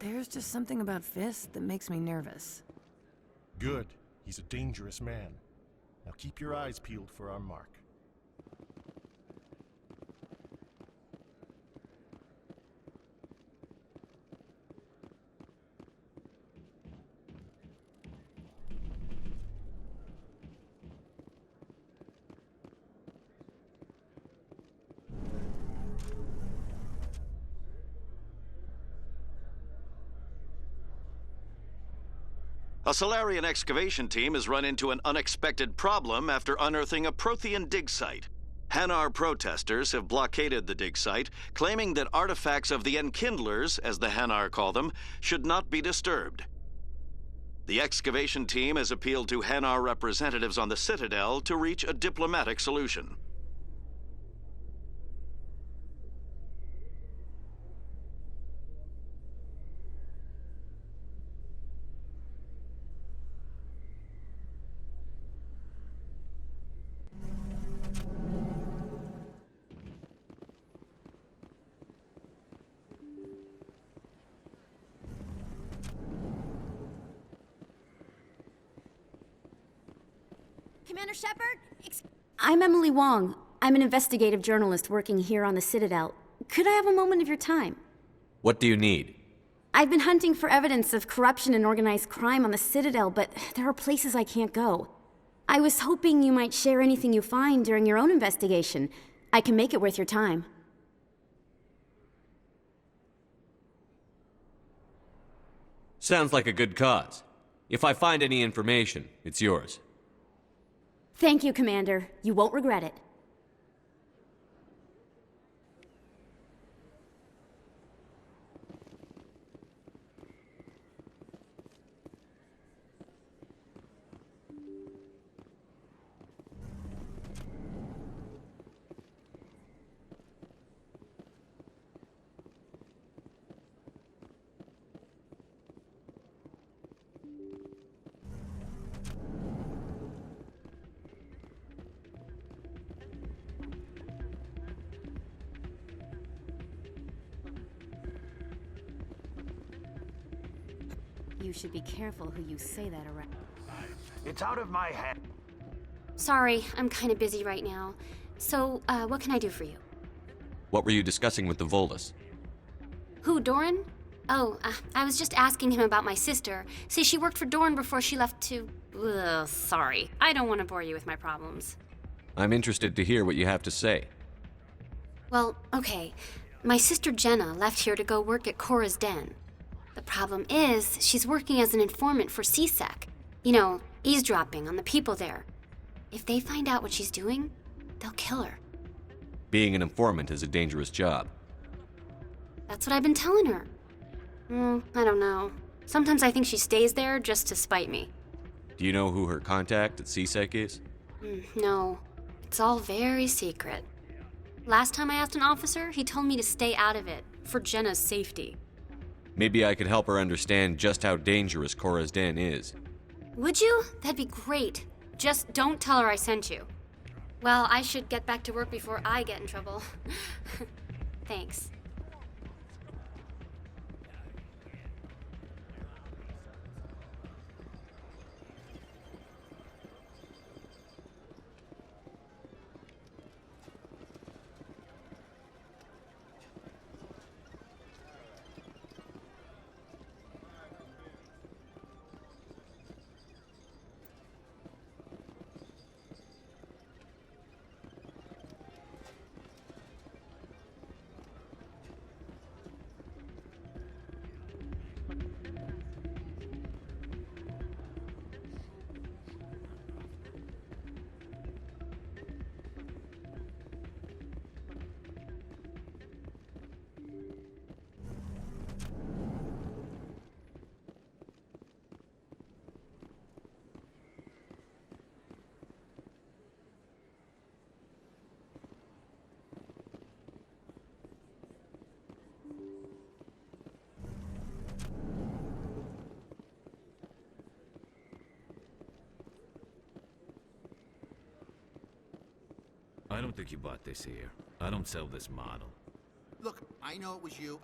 There's just something about Fist that makes me nervous. Good. He's a dangerous man. Now keep your eyes peeled for our mark. A Solarian excavation team has run into an unexpected problem after unearthing a Prothean dig site. Hanar protesters have blockaded the dig site, claiming that artifacts of the Enkindlers, as the Hanar call them, should not be disturbed. The excavation team has appealed to Hanar representatives on the Citadel to reach a diplomatic solution. Commander Shepard? I'm Emily Wong. I'm an investigative journalist working here on the Citadel. Could I have a moment of your time? What do you need? I've been hunting for evidence of corruption and organized crime on the Citadel, but there are places I can't go. I was hoping you might share anything you find during your own investigation. I can make it worth your time. Sounds like a good cause. If I find any information, it's yours. Thank you, Commander. You won't regret it. You should be careful who you say that around. It's out of my hand. Sorry, I'm kind of busy right now. So, what can I do for you? What were you discussing with the Volus? Who, Doran? Oh, I was just asking him about my sister. See, she worked for Doran before she left to... Ugh, sorry. I don't want to bore you with my problems. I'm interested to hear what you have to say. Well, okay. My sister Jenna left here to go work at Cora's Den. The problem is, she's working as an informant for CSEC. You know, eavesdropping on the people there. If they find out what she's doing, they'll kill her. Being an informant is a dangerous job. That's what I've been telling her. I don't know. Sometimes I think she stays there just to spite me. Do you know who her contact at CSEC is? No. It's all very secret. Last time I asked an officer, he told me to stay out of it, for Jenna's safety. Maybe I could help her understand just how dangerous Cora's Den is. Would you? That'd be great. Just don't tell her I sent you. Well, I should get back to work before I get in trouble. Thanks. I don't think you bought this here. I don't sell this model. Look, I know it was you.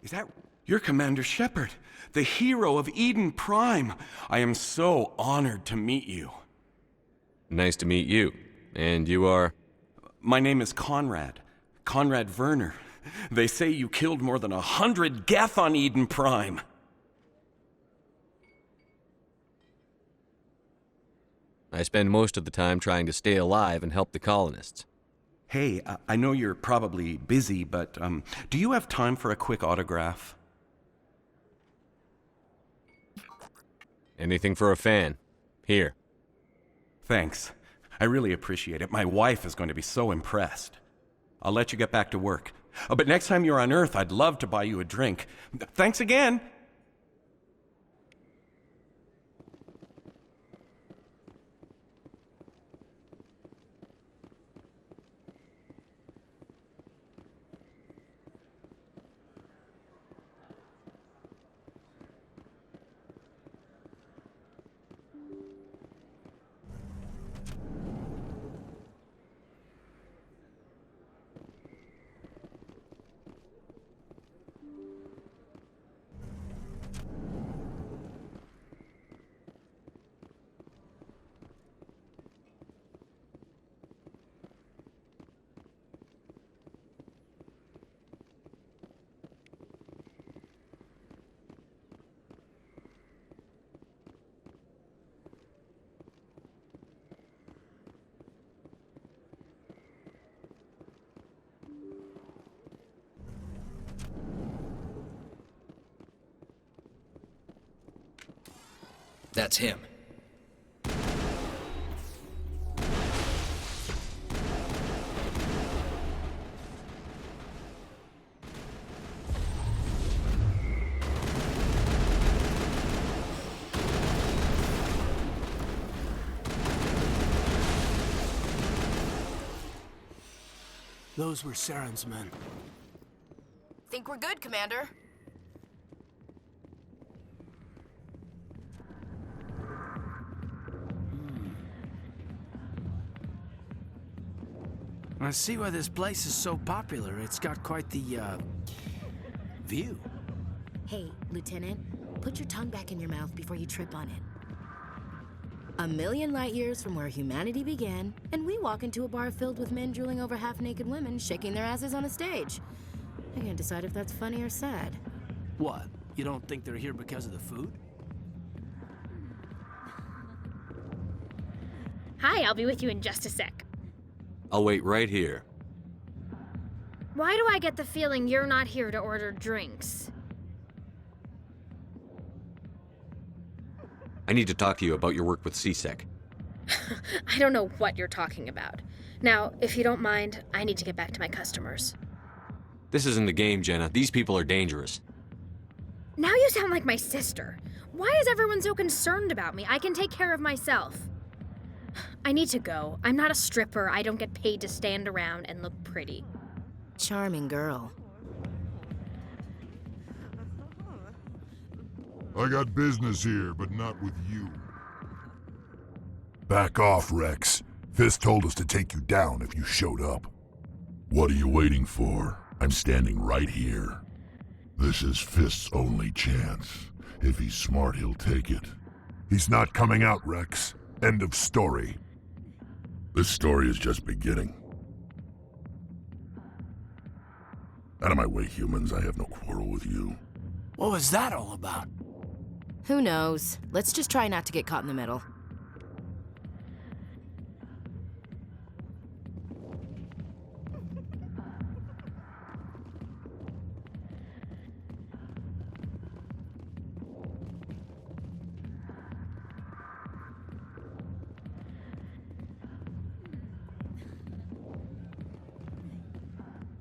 Is that... You're Commander Shepard, the hero of Eden Prime. I am so honored to meet you. Nice to meet you. And you are? My name is Conrad. Conrad Werner. They say you killed more than 100 Geth on Eden Prime. I spend most of the time trying to stay alive and help the colonists. Hey, I know you're probably busy, but do you have time for a quick autograph? Anything for a fan. Here. Thanks. I really appreciate it. My wife is going to be so impressed. I'll let you get back to work. Oh, but next time you're on Earth, I'd love to buy you a drink. Thanks again! That's him. Those were Saren's men. Think we're good, Commander. I see why this place is so popular. It's got quite the, view. Hey, Lieutenant, put your tongue back in your mouth before you trip on it. 1,000,000 light years from where humanity began, and we walk into a bar filled with men drooling over half-naked women shaking their asses on a stage. I can't decide if that's funny or sad. What? You don't think they're here because of the food? Hi, I'll be with you in just a sec. I'll wait right here. Why do I get the feeling you're not here to order drinks? I need to talk to you about your work with CSEC. I don't know what you're talking about. Now, if you don't mind, I need to get back to my customers. This isn't a game, Jenna. These people are dangerous. Now you sound like my sister. Why is everyone so concerned about me? I can take care of myself. I need to go. I'm not a stripper. I don't get paid to stand around and look pretty. Charming girl. I got business here, but not with you. Back off, Rex. Fist told us to take you down if you showed up. What are you waiting for? I'm standing right here. This is Fist's only chance. If he's smart, he'll take it. He's not coming out, Rex. End of story. This story is just beginning. Out of my way, humans. I have no quarrel with you. What was that all about? Who knows? Let's just try not to get caught in the middle.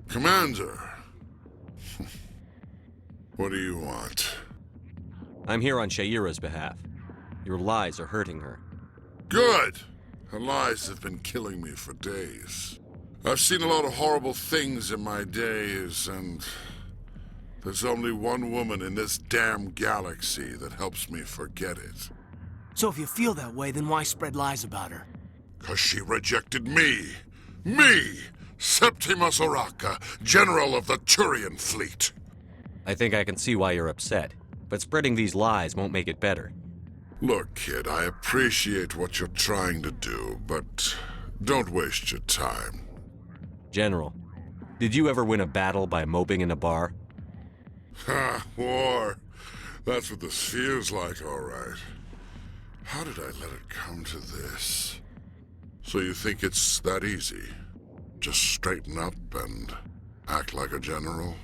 Commander! What do you want? I'm here on Shayira's behalf. Your lies are hurting her. Good! Her lies have been killing me for days. I've seen a lot of horrible things in my days, and there's only one woman in this damn galaxy that helps me forget it. So if you feel that way, then why spread lies about her? 'Cause she rejected me. Me! Septimus Oraka, General of the Turian Fleet. I think I can see why you're upset, but spreading these lies won't make it better. Look, kid, I appreciate what you're trying to do, but don't waste your time. General, did you ever win a battle by moping in a bar? Ha, war. That's what this feels like, all right. How did I let it come to this? So you think it's that easy? Just straighten up and act like a general?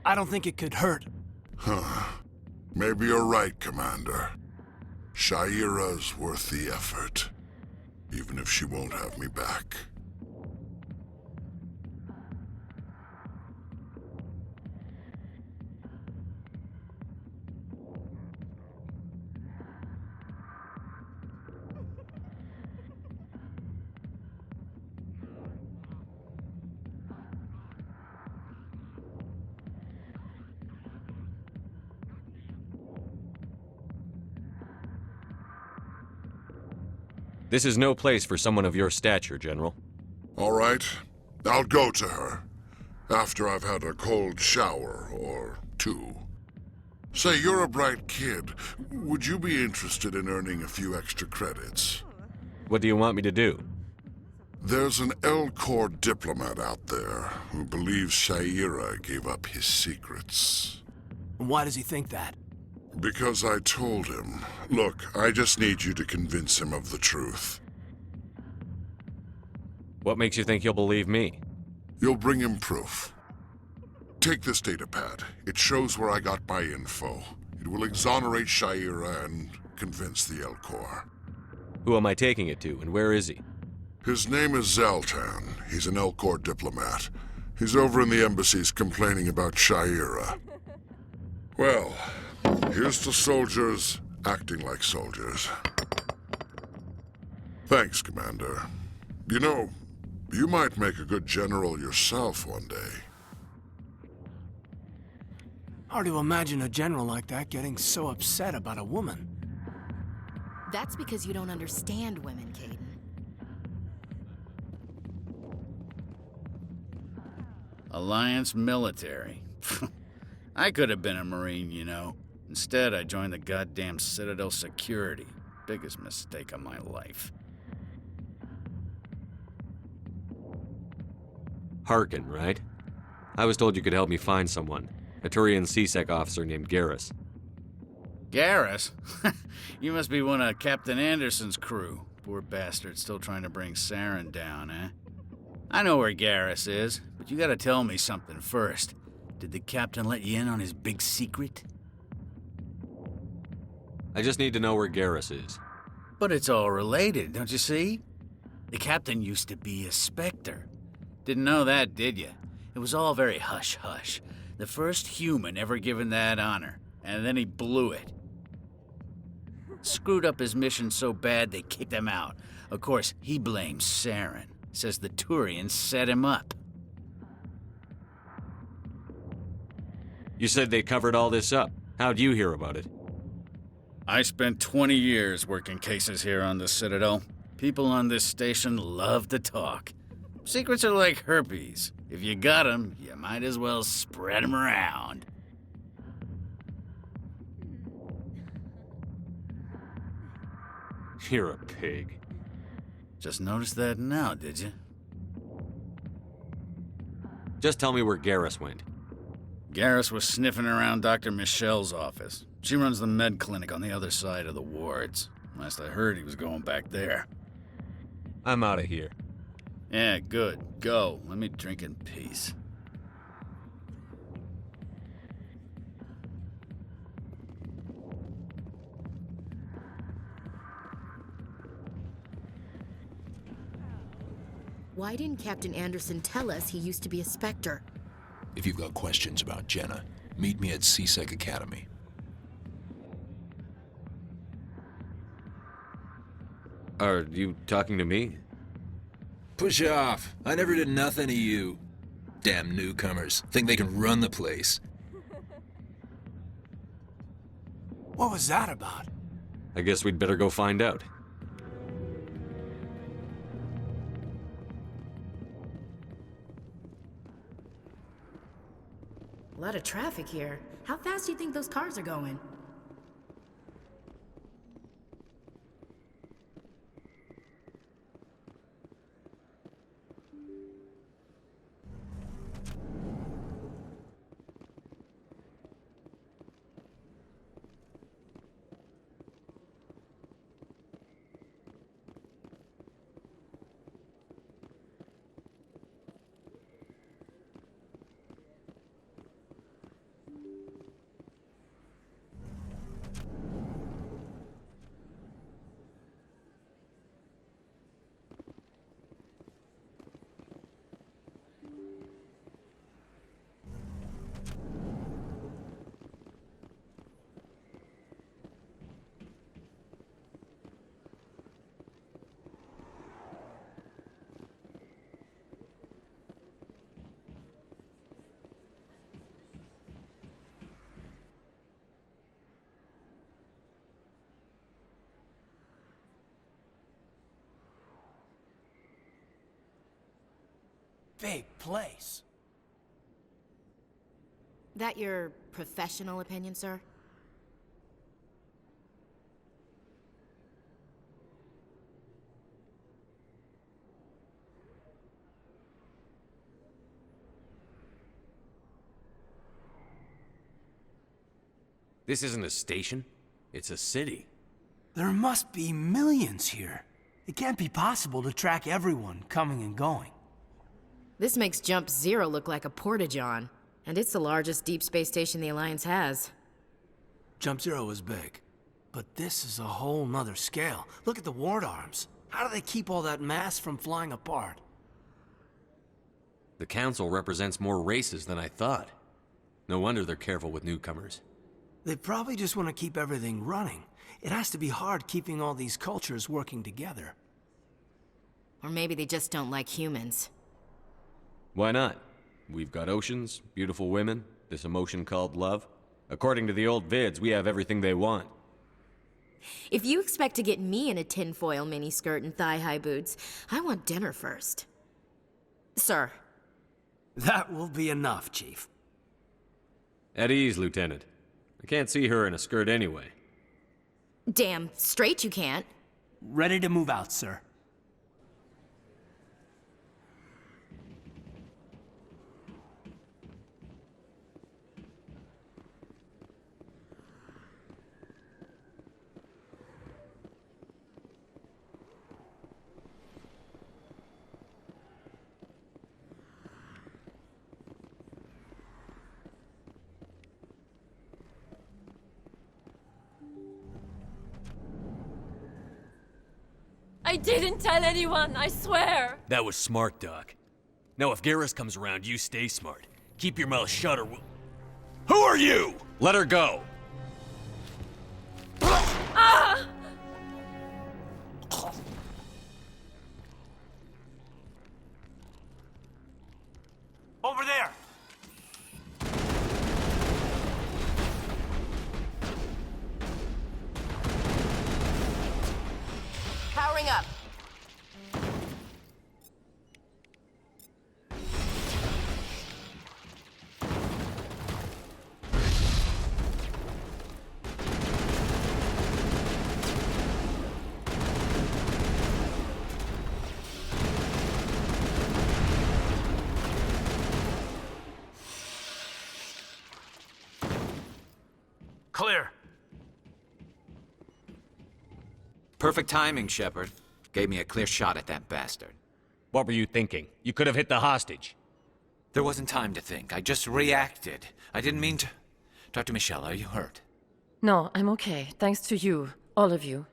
I don't think it could hurt. Huh. Maybe you're right, Commander. Shaira's worth the effort, even if she won't have me back. This is no place for someone of your stature, General. All right, I'll go to her. After I've had a cold shower or two. Say, you're a bright kid. Would you be interested in earning a few extra credits? What do you want me to do? There's an Elcor diplomat out there who believes Shaira gave up his secrets. Why does he think that? Because I told him. Look, I just need you to convince him of the truth. What makes you think he'll believe me? You'll bring him proof. Take this datapad. It shows where I got my info. It will exonerate Shaira and convince the Elcor. Who am I taking it to, and where is he? His name is Zaltan. He's an Elcor diplomat. He's over in the embassies complaining about Shaira. Well, here's to soldiers acting like soldiers. Thanks, Commander. You know, you might make a good general yourself one day. Hard to imagine a general like that getting so upset about a woman. That's because you don't understand women, Caden. Alliance military. I could have been a Marine, you know. Instead, I joined the goddamn Citadel security. Biggest mistake of my life. Harkin, right? I was told you could help me find someone. A Turian CSEC officer named Garrus. Garrus? You must be one of Captain Anderson's crew. Poor bastard still trying to bring Saren down, eh? I know where Garrus is, but you gotta tell me something first. Did the captain let you in on his big secret? I just need to know where Garrus is. But it's all related, don't you see? The captain used to be a Spectre. Didn't know that, did you? It was all very hush-hush. The first human ever given that honor, and then he blew it. Screwed up his mission so bad they kicked him out. Of course, he blames Saren. Says the Turians set him up. You said they covered all this up. How'd you hear about it? I spent 20 years working cases here on the Citadel. People on this station love to talk. Secrets are like herpes. If you got 'em, you might as well spread 'em around. You're a pig. Just noticed that now, did you? Just tell me where Garrus went. Garrus was sniffing around Dr. Michelle's office. She runs the med clinic on the other side of the wards. Last I heard, he was going back there. I'm out of here. Yeah, good. Go. Let me drink in peace. Why didn't Captain Anderson tell us he used to be a Spectre? If you've got questions about Jenna, meet me at CSEC Academy. Are you talking to me? Push off. I never did nothing to you. Damn newcomers. Think they can run the place. What was that about? I guess we'd better go find out. A lot of traffic here. How fast do you think those cars are going? Big place. That your professional opinion, sir? This isn't a station. It's a city. There must be millions here. It can't be possible to track everyone coming and going. This makes Jump Zero look like a porta-john, and it's the largest deep space station the Alliance has. Jump Zero is big, but this is a whole nother scale. Look at the ward arms. How do they keep all that mass from flying apart? The Council represents more races than I thought. No wonder they're careful with newcomers. They probably just want to keep everything running. It has to be hard keeping all these cultures working together. Or maybe they just don't like humans. Why not? We've got oceans, beautiful women, this emotion called love. According to the old vids, we have everything they want. If you expect to get me in a tinfoil miniskirt and thigh-high boots, I want dinner first. Sir. That will be enough, Chief. At ease, Lieutenant. I can't see her in a skirt anyway. Damn straight you can't. Ready to move out, sir. I didn't tell anyone, I swear! That was smart, Doc. Now if Garrus comes around, you stay smart. Keep your mouth shut or we'll... Who are you? Let her go! Ah! Over there! Powering up. Clear. Perfect timing, Shepard. Gave me a clear shot at that bastard. What were you thinking? You could have hit the hostage. There wasn't time to think. I just reacted. I didn't mean to... Dr. Michelle, are you hurt? No, I'm okay. Thanks to you. All of you.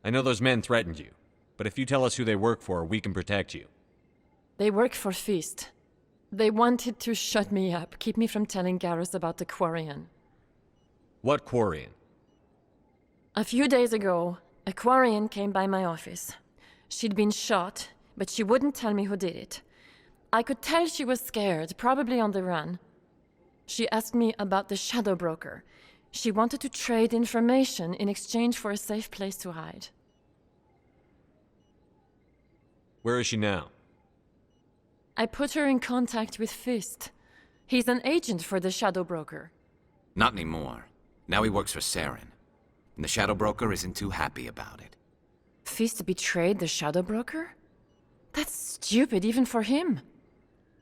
I know those men threatened you, but if you tell us who they work for, we can protect you. They work for Feast. They wanted to shut me up, keep me from telling Garrus about the Quarian. What Quarian? A few days ago, a Quarian came by my office. She'd been shot, but she wouldn't tell me who did it. I could tell she was scared, probably on the run. She asked me about the Shadow Broker. She wanted to trade information in exchange for a safe place to hide. Where is she now? I put her in contact with Fist. He's an agent for the Shadow Broker. Not anymore. Now he works for Saren. And the Shadow Broker isn't too happy about it. Fist betrayed the Shadow Broker? That's stupid even for him.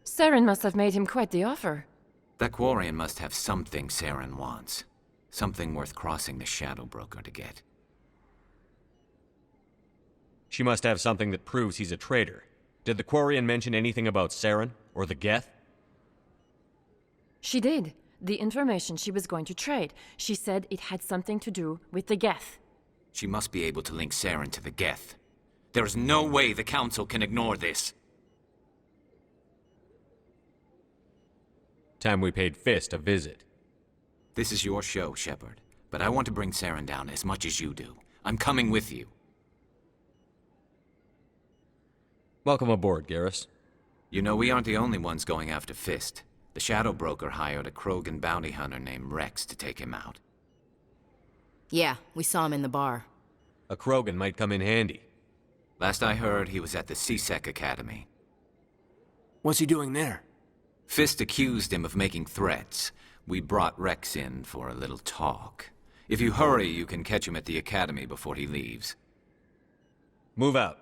Saren must have made him quite the offer. That Quarian must have something Saren wants. Something worth crossing the Shadow Broker to get. She must have something that proves he's a traitor. Did the Quarian mention anything about Saren or the Geth? She did. The information she was going to trade. She said it had something to do with the Geth. She must be able to link Saren to the Geth. There is no way the Council can ignore this. Time we paid Fist a visit. This is your show, Shepard. But I want to bring Saren down as much as you do. I'm coming with you. Welcome aboard, Garrus. You know, we aren't the only ones going after Fist. The Shadow Broker hired a Krogan bounty hunter named Rex to take him out. Yeah, we saw him in the bar. A Krogan might come in handy. Last I heard, he was at the C-Sec Academy. What's he doing there? Fist accused him of making threats. We brought Rex in for a little talk. If you hurry, you can catch him at the Academy before he leaves. Move out.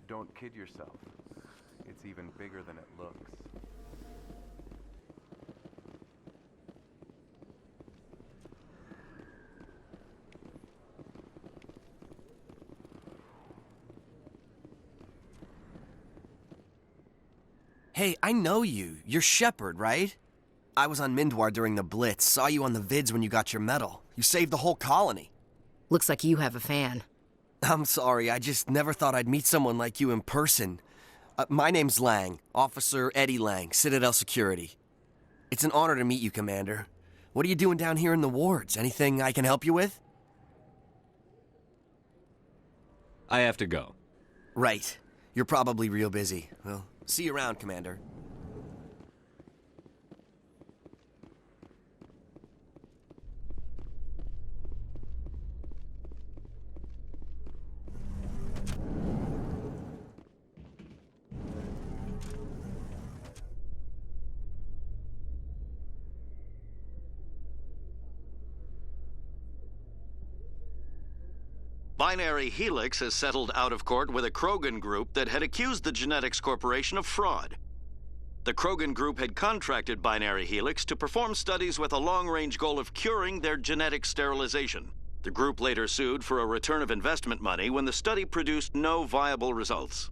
Don't kid yourself. It's even bigger than it looks. Hey, I know you. You're Shepard, right? I was on Mindwar during the Blitz. Saw you on the vids when you got your medal. You saved the whole colony. Looks like you have a fan. I'm sorry, I just never thought I'd meet someone like you in person. My name's Lang, Officer Eddie Lang, Citadel Security. It's an honor to meet you, Commander. What are you doing down here in the wards? Anything I can help you with? I have to go. Right. You're probably real busy. Well, see you around, Commander. Binary Helix has settled out of court with a Krogan group that had accused the Genetics Corporation of fraud. The Krogan group had contracted Binary Helix to perform studies with a long-range goal of curing their genetic sterilization. The group later sued for a return of investment money when the study produced no viable results.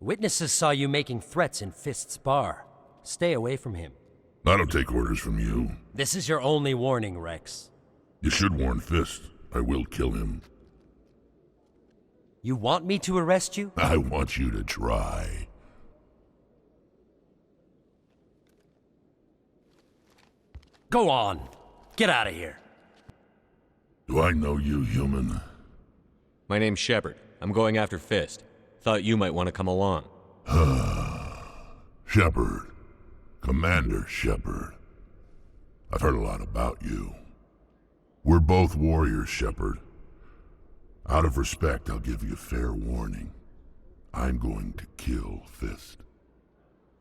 Witnesses saw you making threats in Fist's bar. Stay away from him. I don't take orders from you. This is your only warning, Rex. You should warn Fist. I will kill him. You want me to arrest you? I want you to try. Go on. Get out of here. Do I know you, human? My name's Shepard. I'm going after Fist. Thought you might want to come along. Shepard. Commander Shepard. I've heard a lot about you. We're both warriors, Shepard. Out of respect, I'll give you fair warning. I'm going to kill Fist.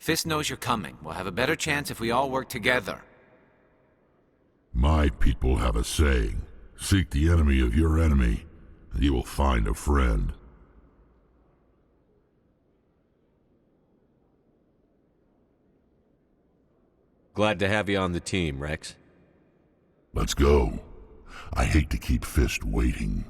Fist knows you're coming. We'll have a better chance if we all work together. My people have a saying. Seek the enemy of your enemy, and you will find a friend. Glad to have you on the team, Rex. Let's go. I hate to keep Fist waiting.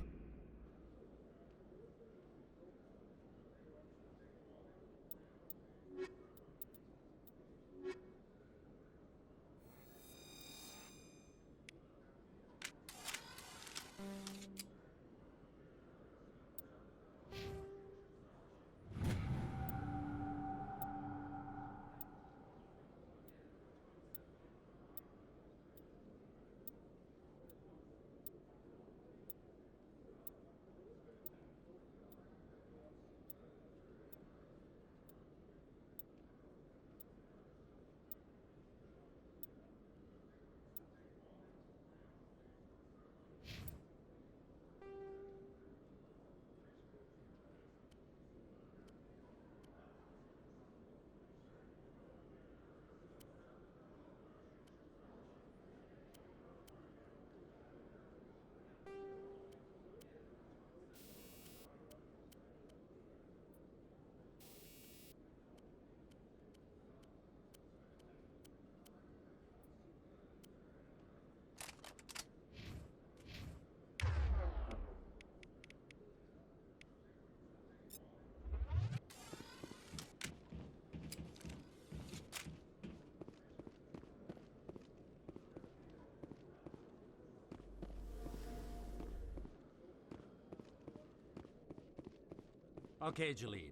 Okay, Jalid.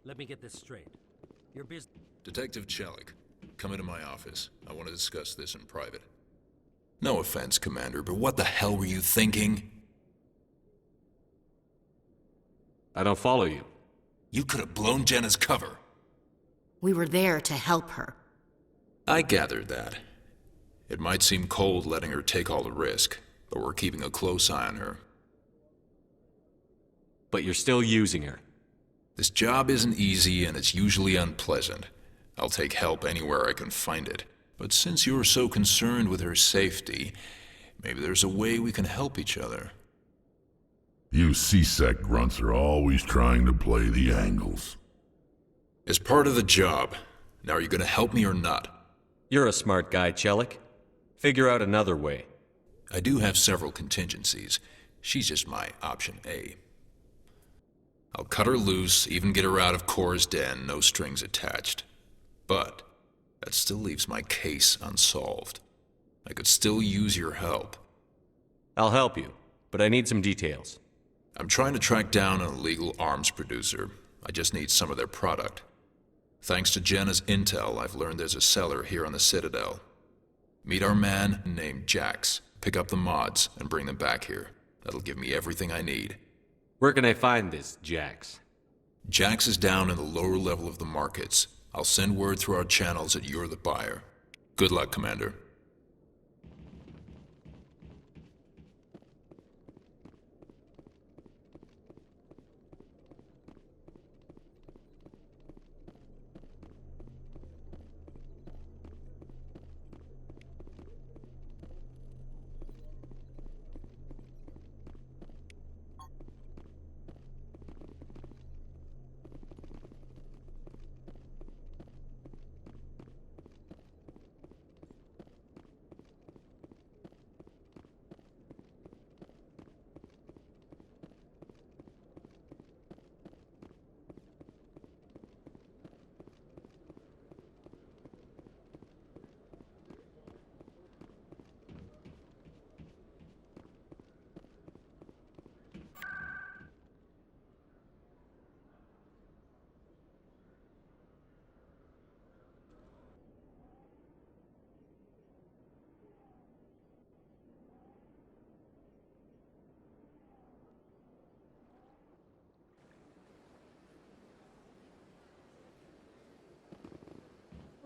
Let me get this straight. Your business... Detective Chelik, come into my office. I want to discuss this in private. No offense, Commander, but what the hell were you thinking? I don't follow you. You could have blown Jenna's cover. We were there to help her. I gathered that. It might seem cold letting her take all the risk, but we're keeping a close eye on her. But you're still using her. This job isn't easy and it's usually unpleasant. I'll take help anywhere I can find it. But since you're so concerned with her safety, maybe there's a way we can help each other. You C-Sec grunts are always trying to play the angles. It's part of the job. Now are you gonna help me or not? You're a smart guy, Chelik. Figure out another way. I do have several contingencies. She's just my option A. I'll cut her loose, even get her out of Cora's den, no strings attached. But That still leaves my case unsolved. I could still use your help. I'll help you, but I need some details. I'm trying to track down an illegal arms producer. I just need some of their product. Thanks to Jenna's intel, I've learned there's a seller here on the Citadel. Meet our man named Jax. Pick up the mods and bring them back here. That'll give me everything I need. Where can I find this Jax? Jax is down in the lower level of the markets. I'll send word through our channels that you're the buyer. Good luck, Commander.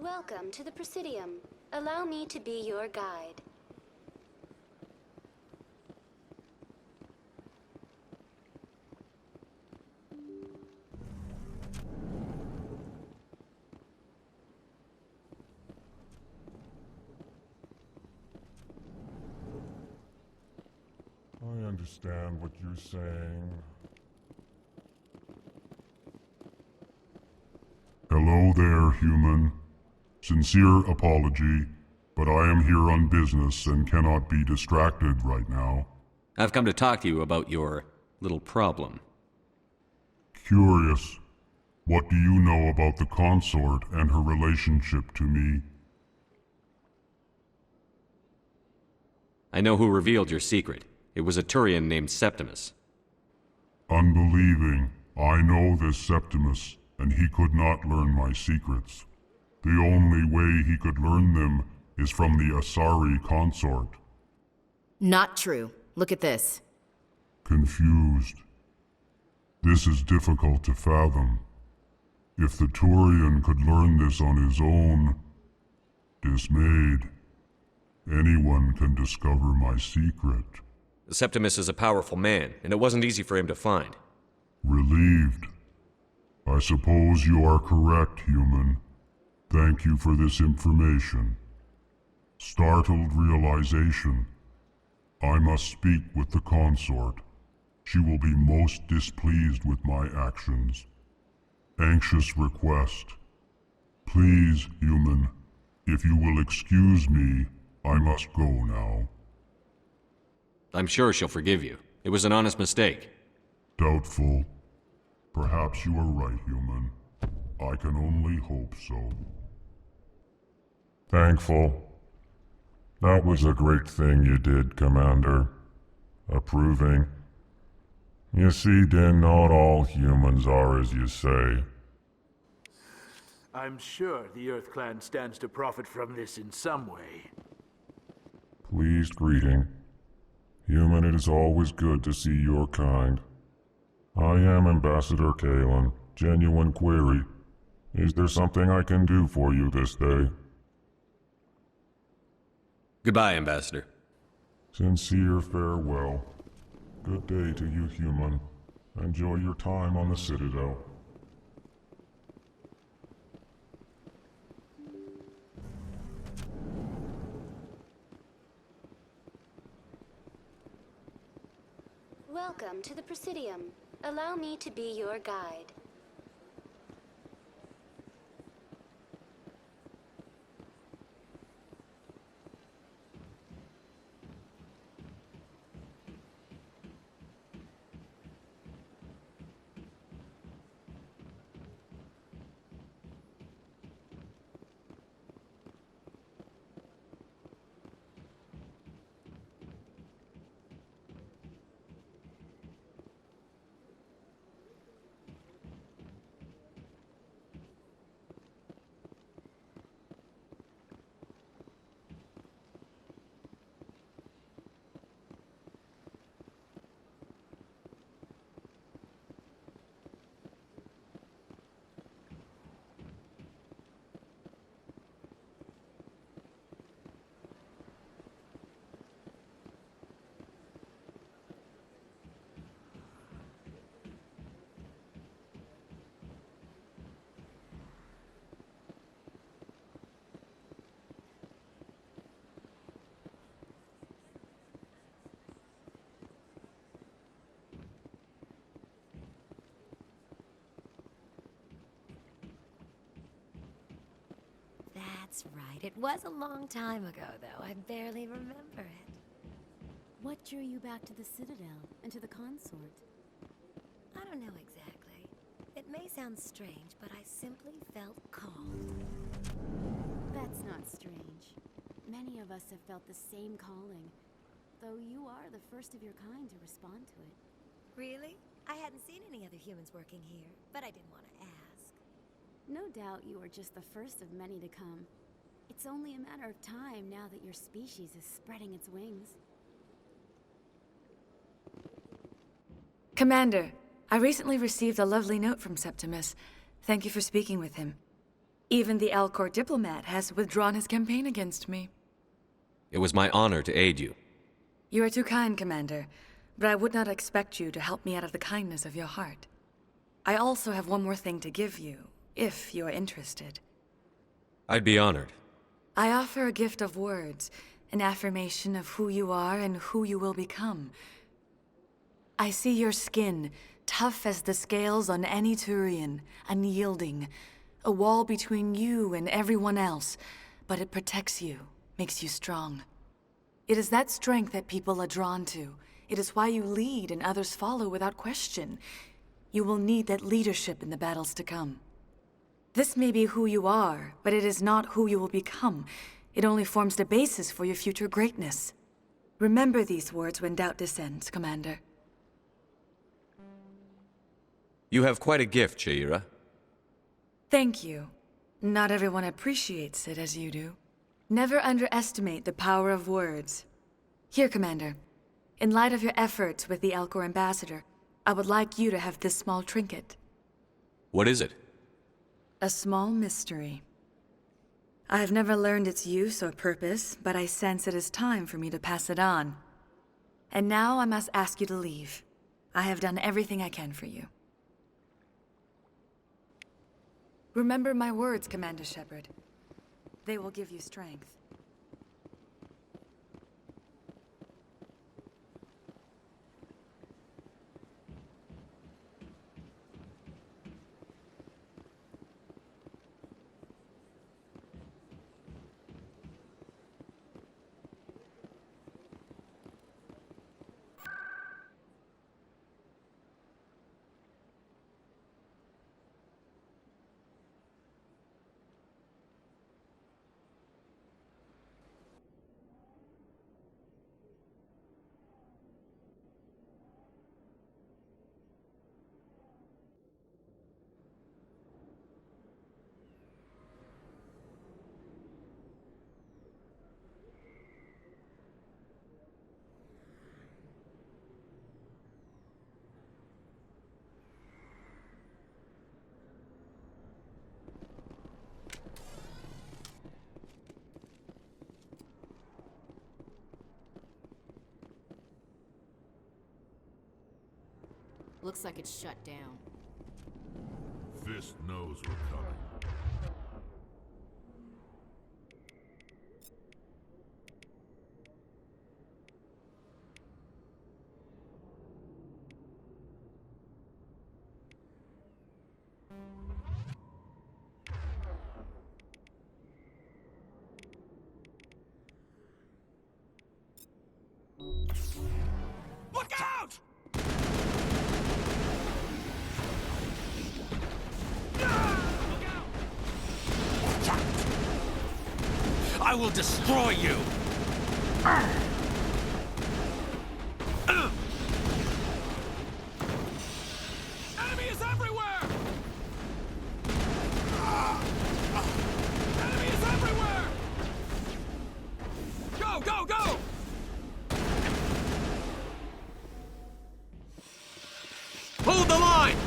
Welcome to the Presidium. Allow me to be your guide. I understand what you're saying. Hello there, human. Sincere apology, but I am here on business and cannot be distracted right now. I've come to talk to you about your little problem. Curious. What do you know about the consort and her relationship to me? I know who revealed your secret. It was a Turian named Septimus. Unbelieving. I know this Septimus, and he could not learn my secrets. The only way he could learn them is from the Asari consort. Not true. Look at this. Confused. This is difficult to fathom. If the Turian could learn this on his own, dismayed, anyone can discover my secret. Septimus is a powerful man, and it wasn't easy for him to find. Relieved. I suppose you are correct, human. Thank you for this information. Startled realization. I must speak with the consort. She will be most displeased with my actions. Anxious request. Please, human, if you will excuse me, I must go now. I'm sure she'll forgive you. It was an honest mistake. Doubtful. Perhaps you are right, human. I can only hope so. Thankful. That was a great thing you did, Commander. Approving. You see, Din, not all humans are as you say. I'm sure the Earth Clan stands to profit from this in some way. Pleased greeting. Human, it is always good to see your kind. I am Ambassador Kalen. Genuine query. Is there something I can do for you this day? Goodbye, Ambassador. Sincere farewell. Good day to you, human. Enjoy your time on the Citadel. Welcome to the Presidium. Allow me to be your guide. That's right. It was a long time ago, though. I barely remember it. What drew you back to the Citadel and to the consort? I don't know exactly. It may sound strange, but I simply felt called. That's not strange. Many of us have felt the same calling, though you are the first of your kind to respond to it. Really? I hadn't seen any other humans working here, but I didn't want to ask. No doubt you are just the first of many to come. It's only a matter of time now that your species is spreading its wings. Commander, I recently received a lovely note from Septimus. Thank you for speaking with him. Even the Alcor diplomat has withdrawn his campaign against me. It was my honor to aid you. You are too kind, Commander, but I would not expect you to help me out of the kindness of your heart. I also have one more thing to give you, if you are interested. I'd be honored. I offer a gift of words, an affirmation of who you are and who you will become. I see your skin, tough as the scales on any Turian, unyielding, a wall between you and everyone else, but it protects you, makes you strong. It is that strength that people are drawn to. It is why you lead and others follow without question. You will need that leadership in the battles to come. This may be who you are, but it is not who you will become. It only forms the basis for your future greatness. Remember these words when doubt descends, Commander. You have quite a gift, Sha'ira. Thank you. Not everyone appreciates it as you do. Never underestimate the power of words. Here, Commander. In light of your efforts with the Alcor ambassador, I would like you to have this small trinket. What is it? A small mystery. I have never learned its use or purpose, but I sense it is time for me to pass it on. And now I must ask you to leave. I have done everything I can for you. Remember my words, Commander Shepard. They will give you strength. Looks like it's shut down. Fist knows we're coming. Look out! I will destroy you! Enemies everywhere! Enemies everywhere! Go, go, go! Hold the line!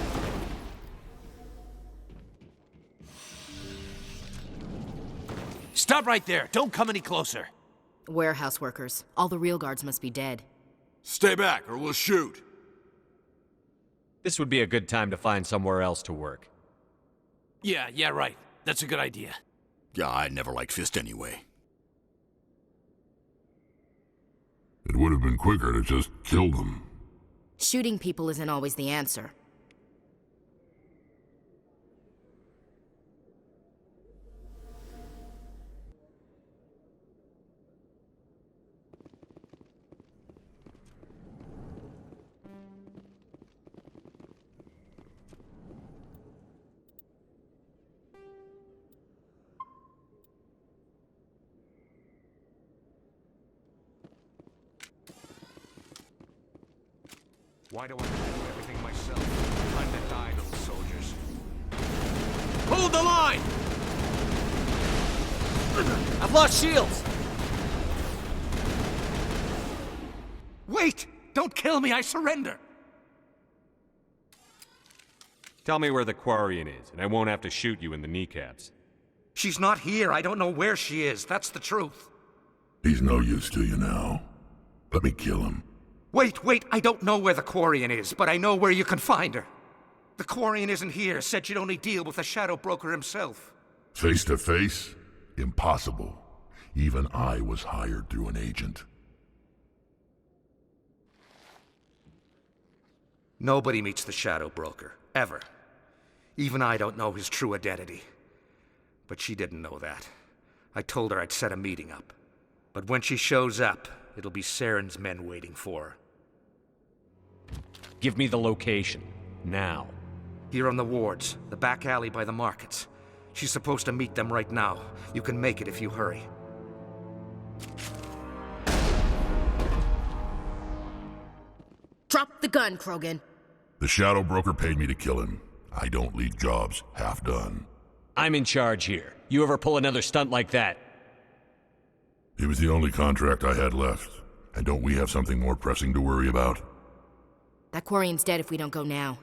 Stop right there! Don't come any closer! Warehouse workers. All the real guards must be dead. Stay back or we'll shoot. This would be a good time to find somewhere else to work. Yeah, right. That's a good idea. Yeah, I never liked Fist anyway. It would have been quicker to just kill them. Shooting people isn't always the answer. Why do I have to do everything myself? Time to die, little soldiers. Hold the line! I've lost shields! Wait! Don't kill me, I surrender! Tell me where the Quarian is, and I won't have to shoot you in the kneecaps. She's not here. I don't know where she is. That's the truth. He's no use to you now. Let me kill him. Wait! I don't know where the Quarian is, but I know where you can find her. The Quarian isn't here. Said she'd only deal with the Shadow Broker himself. Face to face? Impossible. Even I was hired through an agent. Nobody meets the Shadow Broker. Ever. Even I don't know his true identity. But she didn't know that. I told her I'd set a meeting up. But when she shows up, it'll be Saren's men waiting for her. Give me the location. Now. Here on the wards, the back alley by the markets. She's supposed to meet them right now. You can make it if you hurry. Drop the gun, Krogan. The Shadow Broker paid me to kill him. I don't leave jobs half done. I'm in charge here. You ever pull another stunt like that? It was the only contract I had left. And don't we have something more pressing to worry about? That Quarian's dead if we don't go now.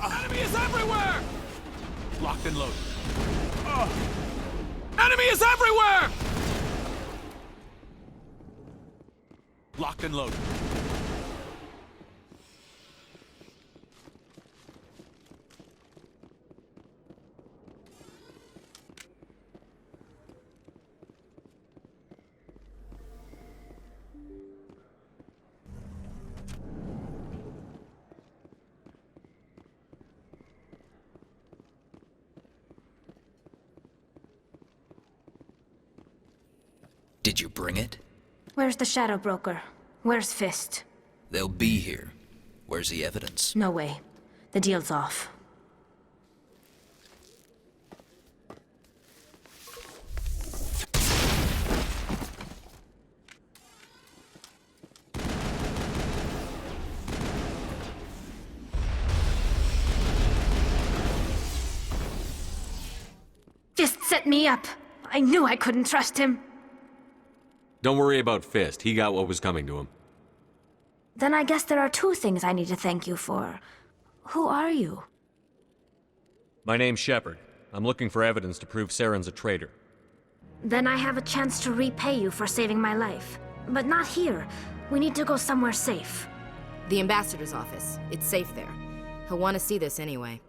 Enemy is everywhere! Locked and loaded. Enemy is everywhere! Locked and loaded. Did you bring it? Where's the Shadow Broker? Where's Fist? They'll be here. Where's the evidence? No way. The deal's off. Fist set me up. I knew I couldn't trust him. Don't worry about Fist. He got what was coming to him. Then I guess there are two things I need to thank you for. Who are you? My name's Shepard. I'm looking for evidence to prove Saren's a traitor. Then I have a chance to repay you for saving my life. But not here. We need to go somewhere safe. The ambassador's office. It's safe there. He'll want to see this anyway.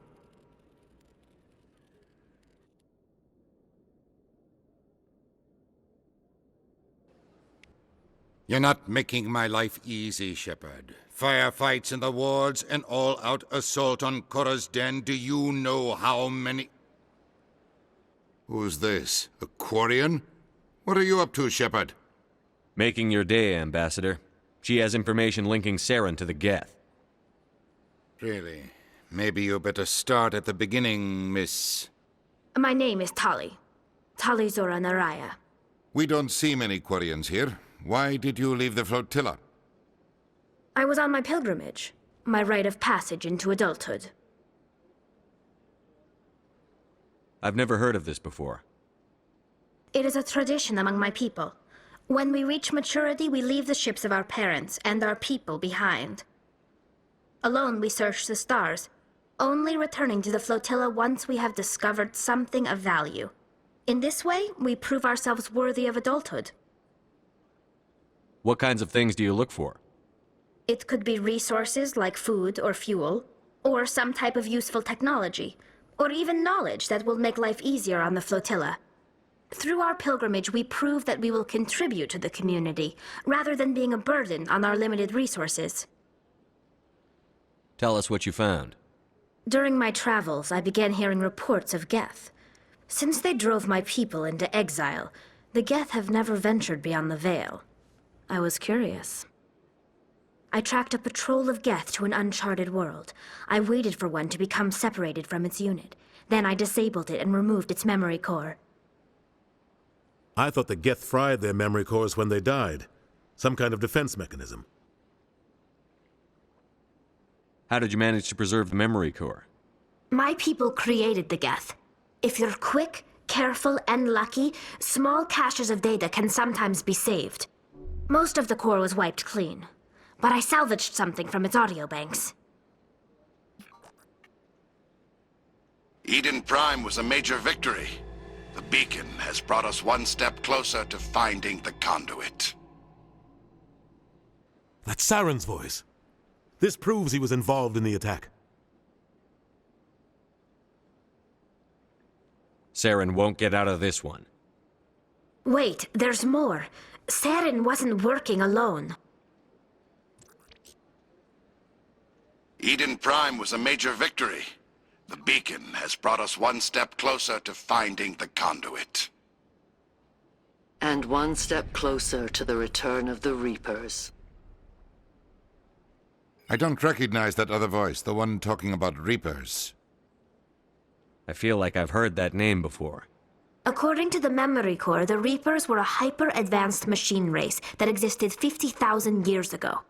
You're not making my life easy, Shepard. Firefights in the wards, an all-out assault on Korra's Den. Do you know how many... Who's this? A Quarian? What are you up to, Shepard? Making your day, Ambassador. She has information linking Saren to the Geth. Really? Maybe you better start at the beginning, Miss... My name is Tali. Tali Zora Naraya. We don't see many Quarians here. Why did you leave the flotilla? I was on my pilgrimage. My rite of passage into adulthood. I've never heard of this before. It is a tradition among my people. When we reach maturity, we leave the ships of our parents and our people behind. Alone, we search the stars, only returning to the flotilla once we have discovered something of value. In this way, we prove ourselves worthy of adulthood. What kinds of things do you look for? It could be resources like food or fuel, or some type of useful technology, or even knowledge that will make life easier on the flotilla. Through our pilgrimage, we prove that we will contribute to the community, rather than being a burden on our limited resources. Tell us what you found. During my travels, I began hearing reports of Geth. Since they drove my people into exile, the Geth have never ventured beyond the Veil. I was curious. I tracked a patrol of Geth to an uncharted world. I waited for one to become separated from its unit. Then I disabled it and removed its memory core. I thought the Geth fried their memory cores when they died. Some kind of defense mechanism. How did you manage to preserve the memory core? My people created the Geth. If you're quick, careful, and lucky, small caches of data can sometimes be saved. Most of the core was wiped clean, but I salvaged something from its audio banks. Eden Prime was a major victory. The beacon has brought us one step closer to finding the conduit. That's Saren's voice. This proves he was involved in the attack. Saren won't get out of this one. Wait, there's more. Saren wasn't working alone. Eden Prime was a major victory. The beacon has brought us one step closer to finding the conduit. And one step closer to the return of the Reapers. I don't recognize that other voice, the one talking about Reapers. I feel like I've heard that name before. According to the memory core, the Reapers were a hyper-advanced machine race that existed 50,000 years ago.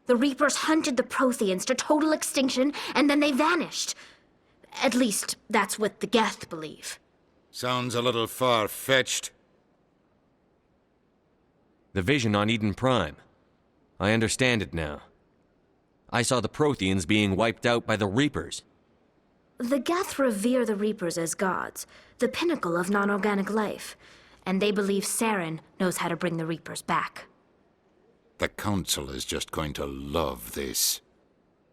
The Reapers hunted the Protheans to total extinction, and then they vanished. At least, that's what the Geth believe. Sounds a little far-fetched. The vision on Eden Prime. I understand it now. I saw the Protheans being wiped out by the Reapers. The Geth revere the Reapers as gods, the pinnacle of non-organic life, and they believe Saren knows how to bring the Reapers back. The Council is just going to love this.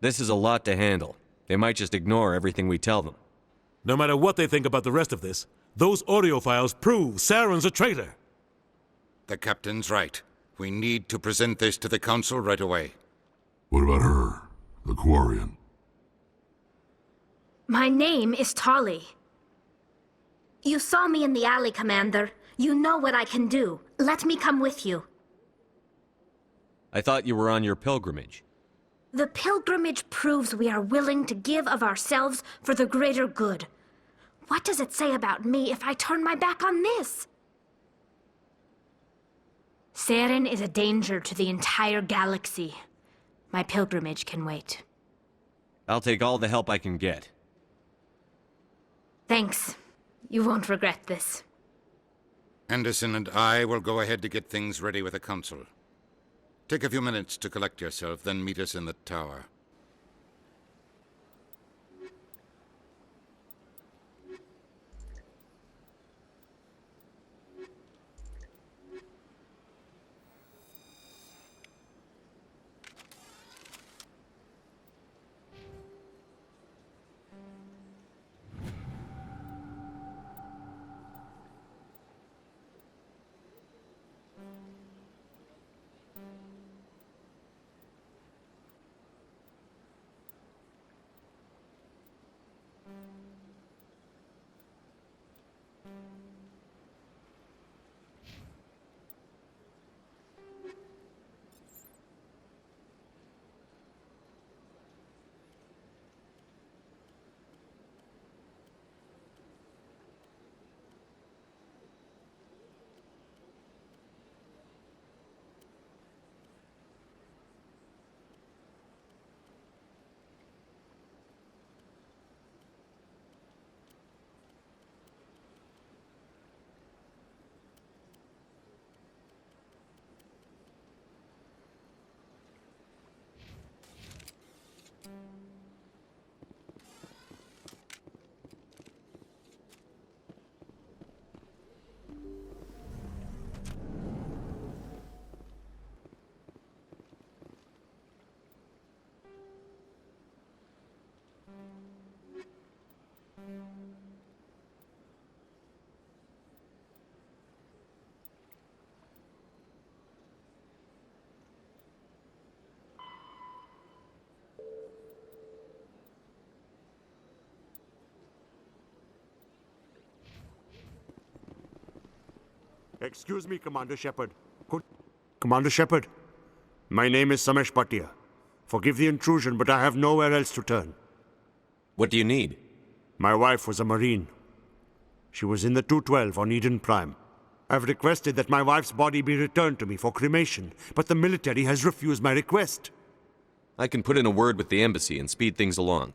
This is a lot to handle. They might just ignore everything we tell them. No matter what they think about the rest of this, those audio files prove Saren's a traitor. The Captain's right. We need to present this to the Council right away. What about her, the Quarian? My name is Tali. You saw me in the alley, Commander. You know what I can do. Let me come with you. I thought you were on your pilgrimage. The pilgrimage proves we are willing to give of ourselves for the greater good. What does it say about me if I turn my back on this? Saren is a danger to the entire galaxy. My pilgrimage can wait. I'll take all the help I can get. Thanks. You won't regret this. Anderson and I will go ahead to get things ready with the Council. Take a few minutes to collect yourself, then meet us in the tower. Excuse me, Commander Shepard. Commander Shepard, my name is Samesh Bhatia. Forgive the intrusion, but I have nowhere else to turn. What do you need? My wife was a Marine. She was in the 212 on Eden Prime. I've requested that my wife's body be returned to me for cremation, but the military has refused my request. I can put in a word with the embassy and speed things along.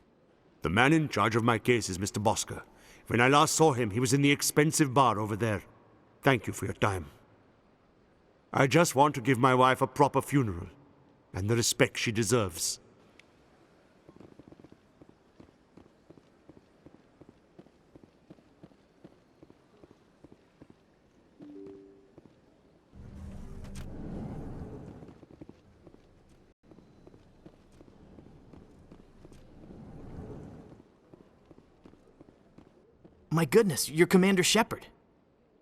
The man in charge of my case is Mr. Bosker. When I last saw him, he was in the expensive bar over there. Thank you for your time. I just want to give my wife a proper funeral, and the respect she deserves. My goodness, you're Commander Shepard.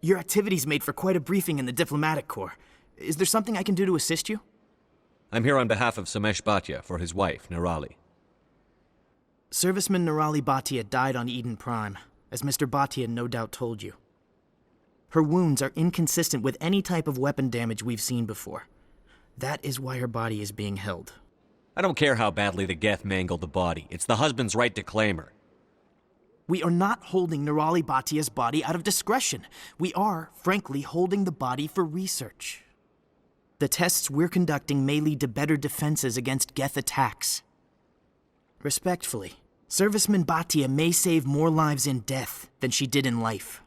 Your activities made for quite a briefing in the Diplomatic Corps. Is there something I can do to assist you? I'm here on behalf of Samesh Bhatia for his wife, Nirali. Serviceman Nirali Bhatia died on Eden Prime, as Mr. Bhatia no doubt told you. Her wounds are inconsistent with any type of weapon damage we've seen before. That is why her body is being held. I don't care how badly the Geth mangled the body. It's the husband's right to claim her. We are not holding Nirali Bhatia's body out of discretion. We are, frankly, holding the body for research. The tests we're conducting may lead to better defenses against Geth attacks. Respectfully, Serviceman Bhatia may save more lives in death than she did in life.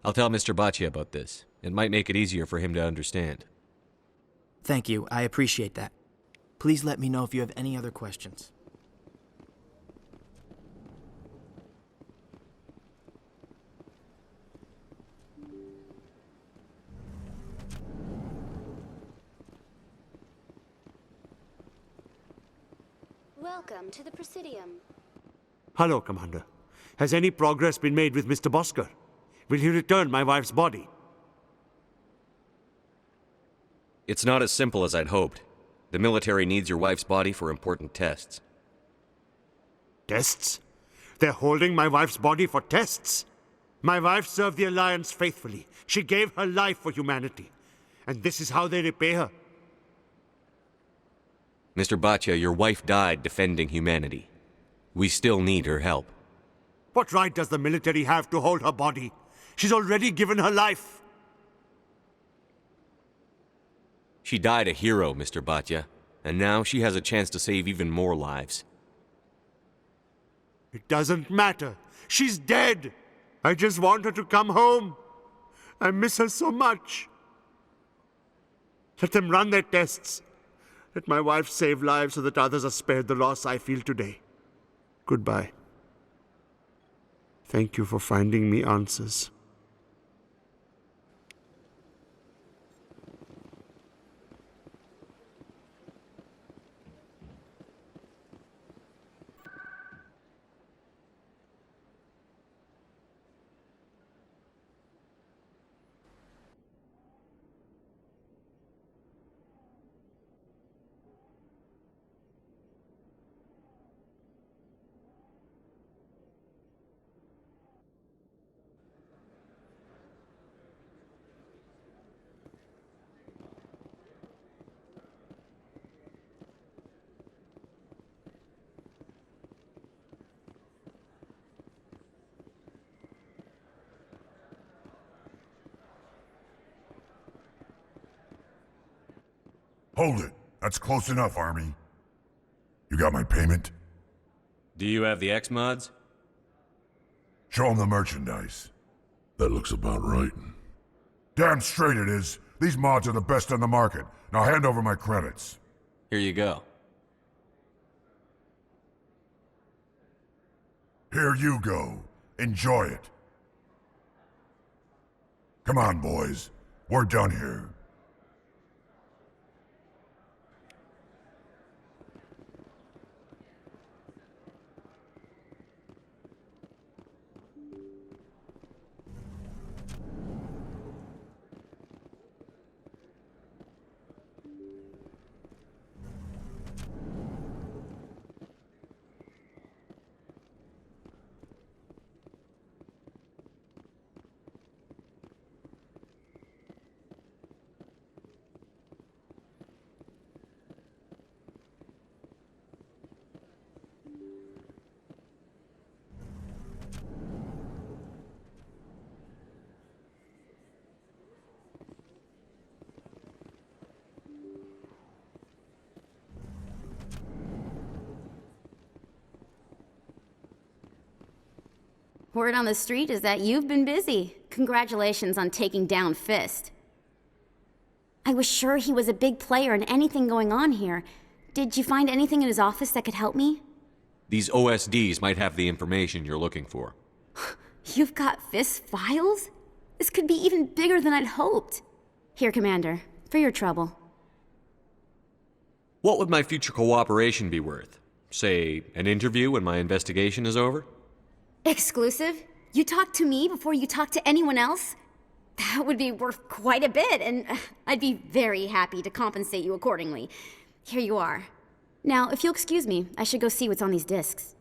I'll tell Mr. Bhatia about this. It might make it easier for him to understand. Thank you. I appreciate that. Please let me know if you have any other questions. Welcome to the Presidium. Hello, Commander. Has any progress been made with Mr. Bosker? Will he return my wife's body? It's not as simple as I'd hoped. The military needs your wife's body for important tests. Tests? They're holding my wife's body for tests? My wife served the Alliance faithfully. She gave her life for humanity. And this is how they repay her. Mr. Bhatia, your wife died defending humanity. We still need her help. What right does the military have to hold her body? She's already given her life. She died a hero, Mr. Bhatia, and now she has a chance to save even more lives. It doesn't matter. She's dead. I just want her to come home. I miss her so much. Let them run their tests. Let my wife save lives so that others are spared the loss I feel today. Goodbye. Thank you for finding me answers. Hold it. That's close enough, Army. You got my payment? Do you have the X-Mods? Show them the merchandise. That looks about right. Damn straight it is. These mods are the best on the market. Now hand over my credits. Here you go. Here you go. Enjoy it. Come on, boys. We're done here. Word on the street is that you've been busy. Congratulations on taking down Fist. I was sure he was a big player in anything going on here. Did you find anything in his office that could help me? These OSDs might have the information you're looking for. You've got Fist's files? This could be even bigger than I'd hoped. Here, Commander, for your trouble. What would my future cooperation be worth? Say, an interview when my investigation is over? Exclusive? You talk to me before you talk to anyone else? That would be worth quite a bit, and I'd be very happy to compensate you accordingly. Here you are. Now, if you'll excuse me, I should go see what's on these discs.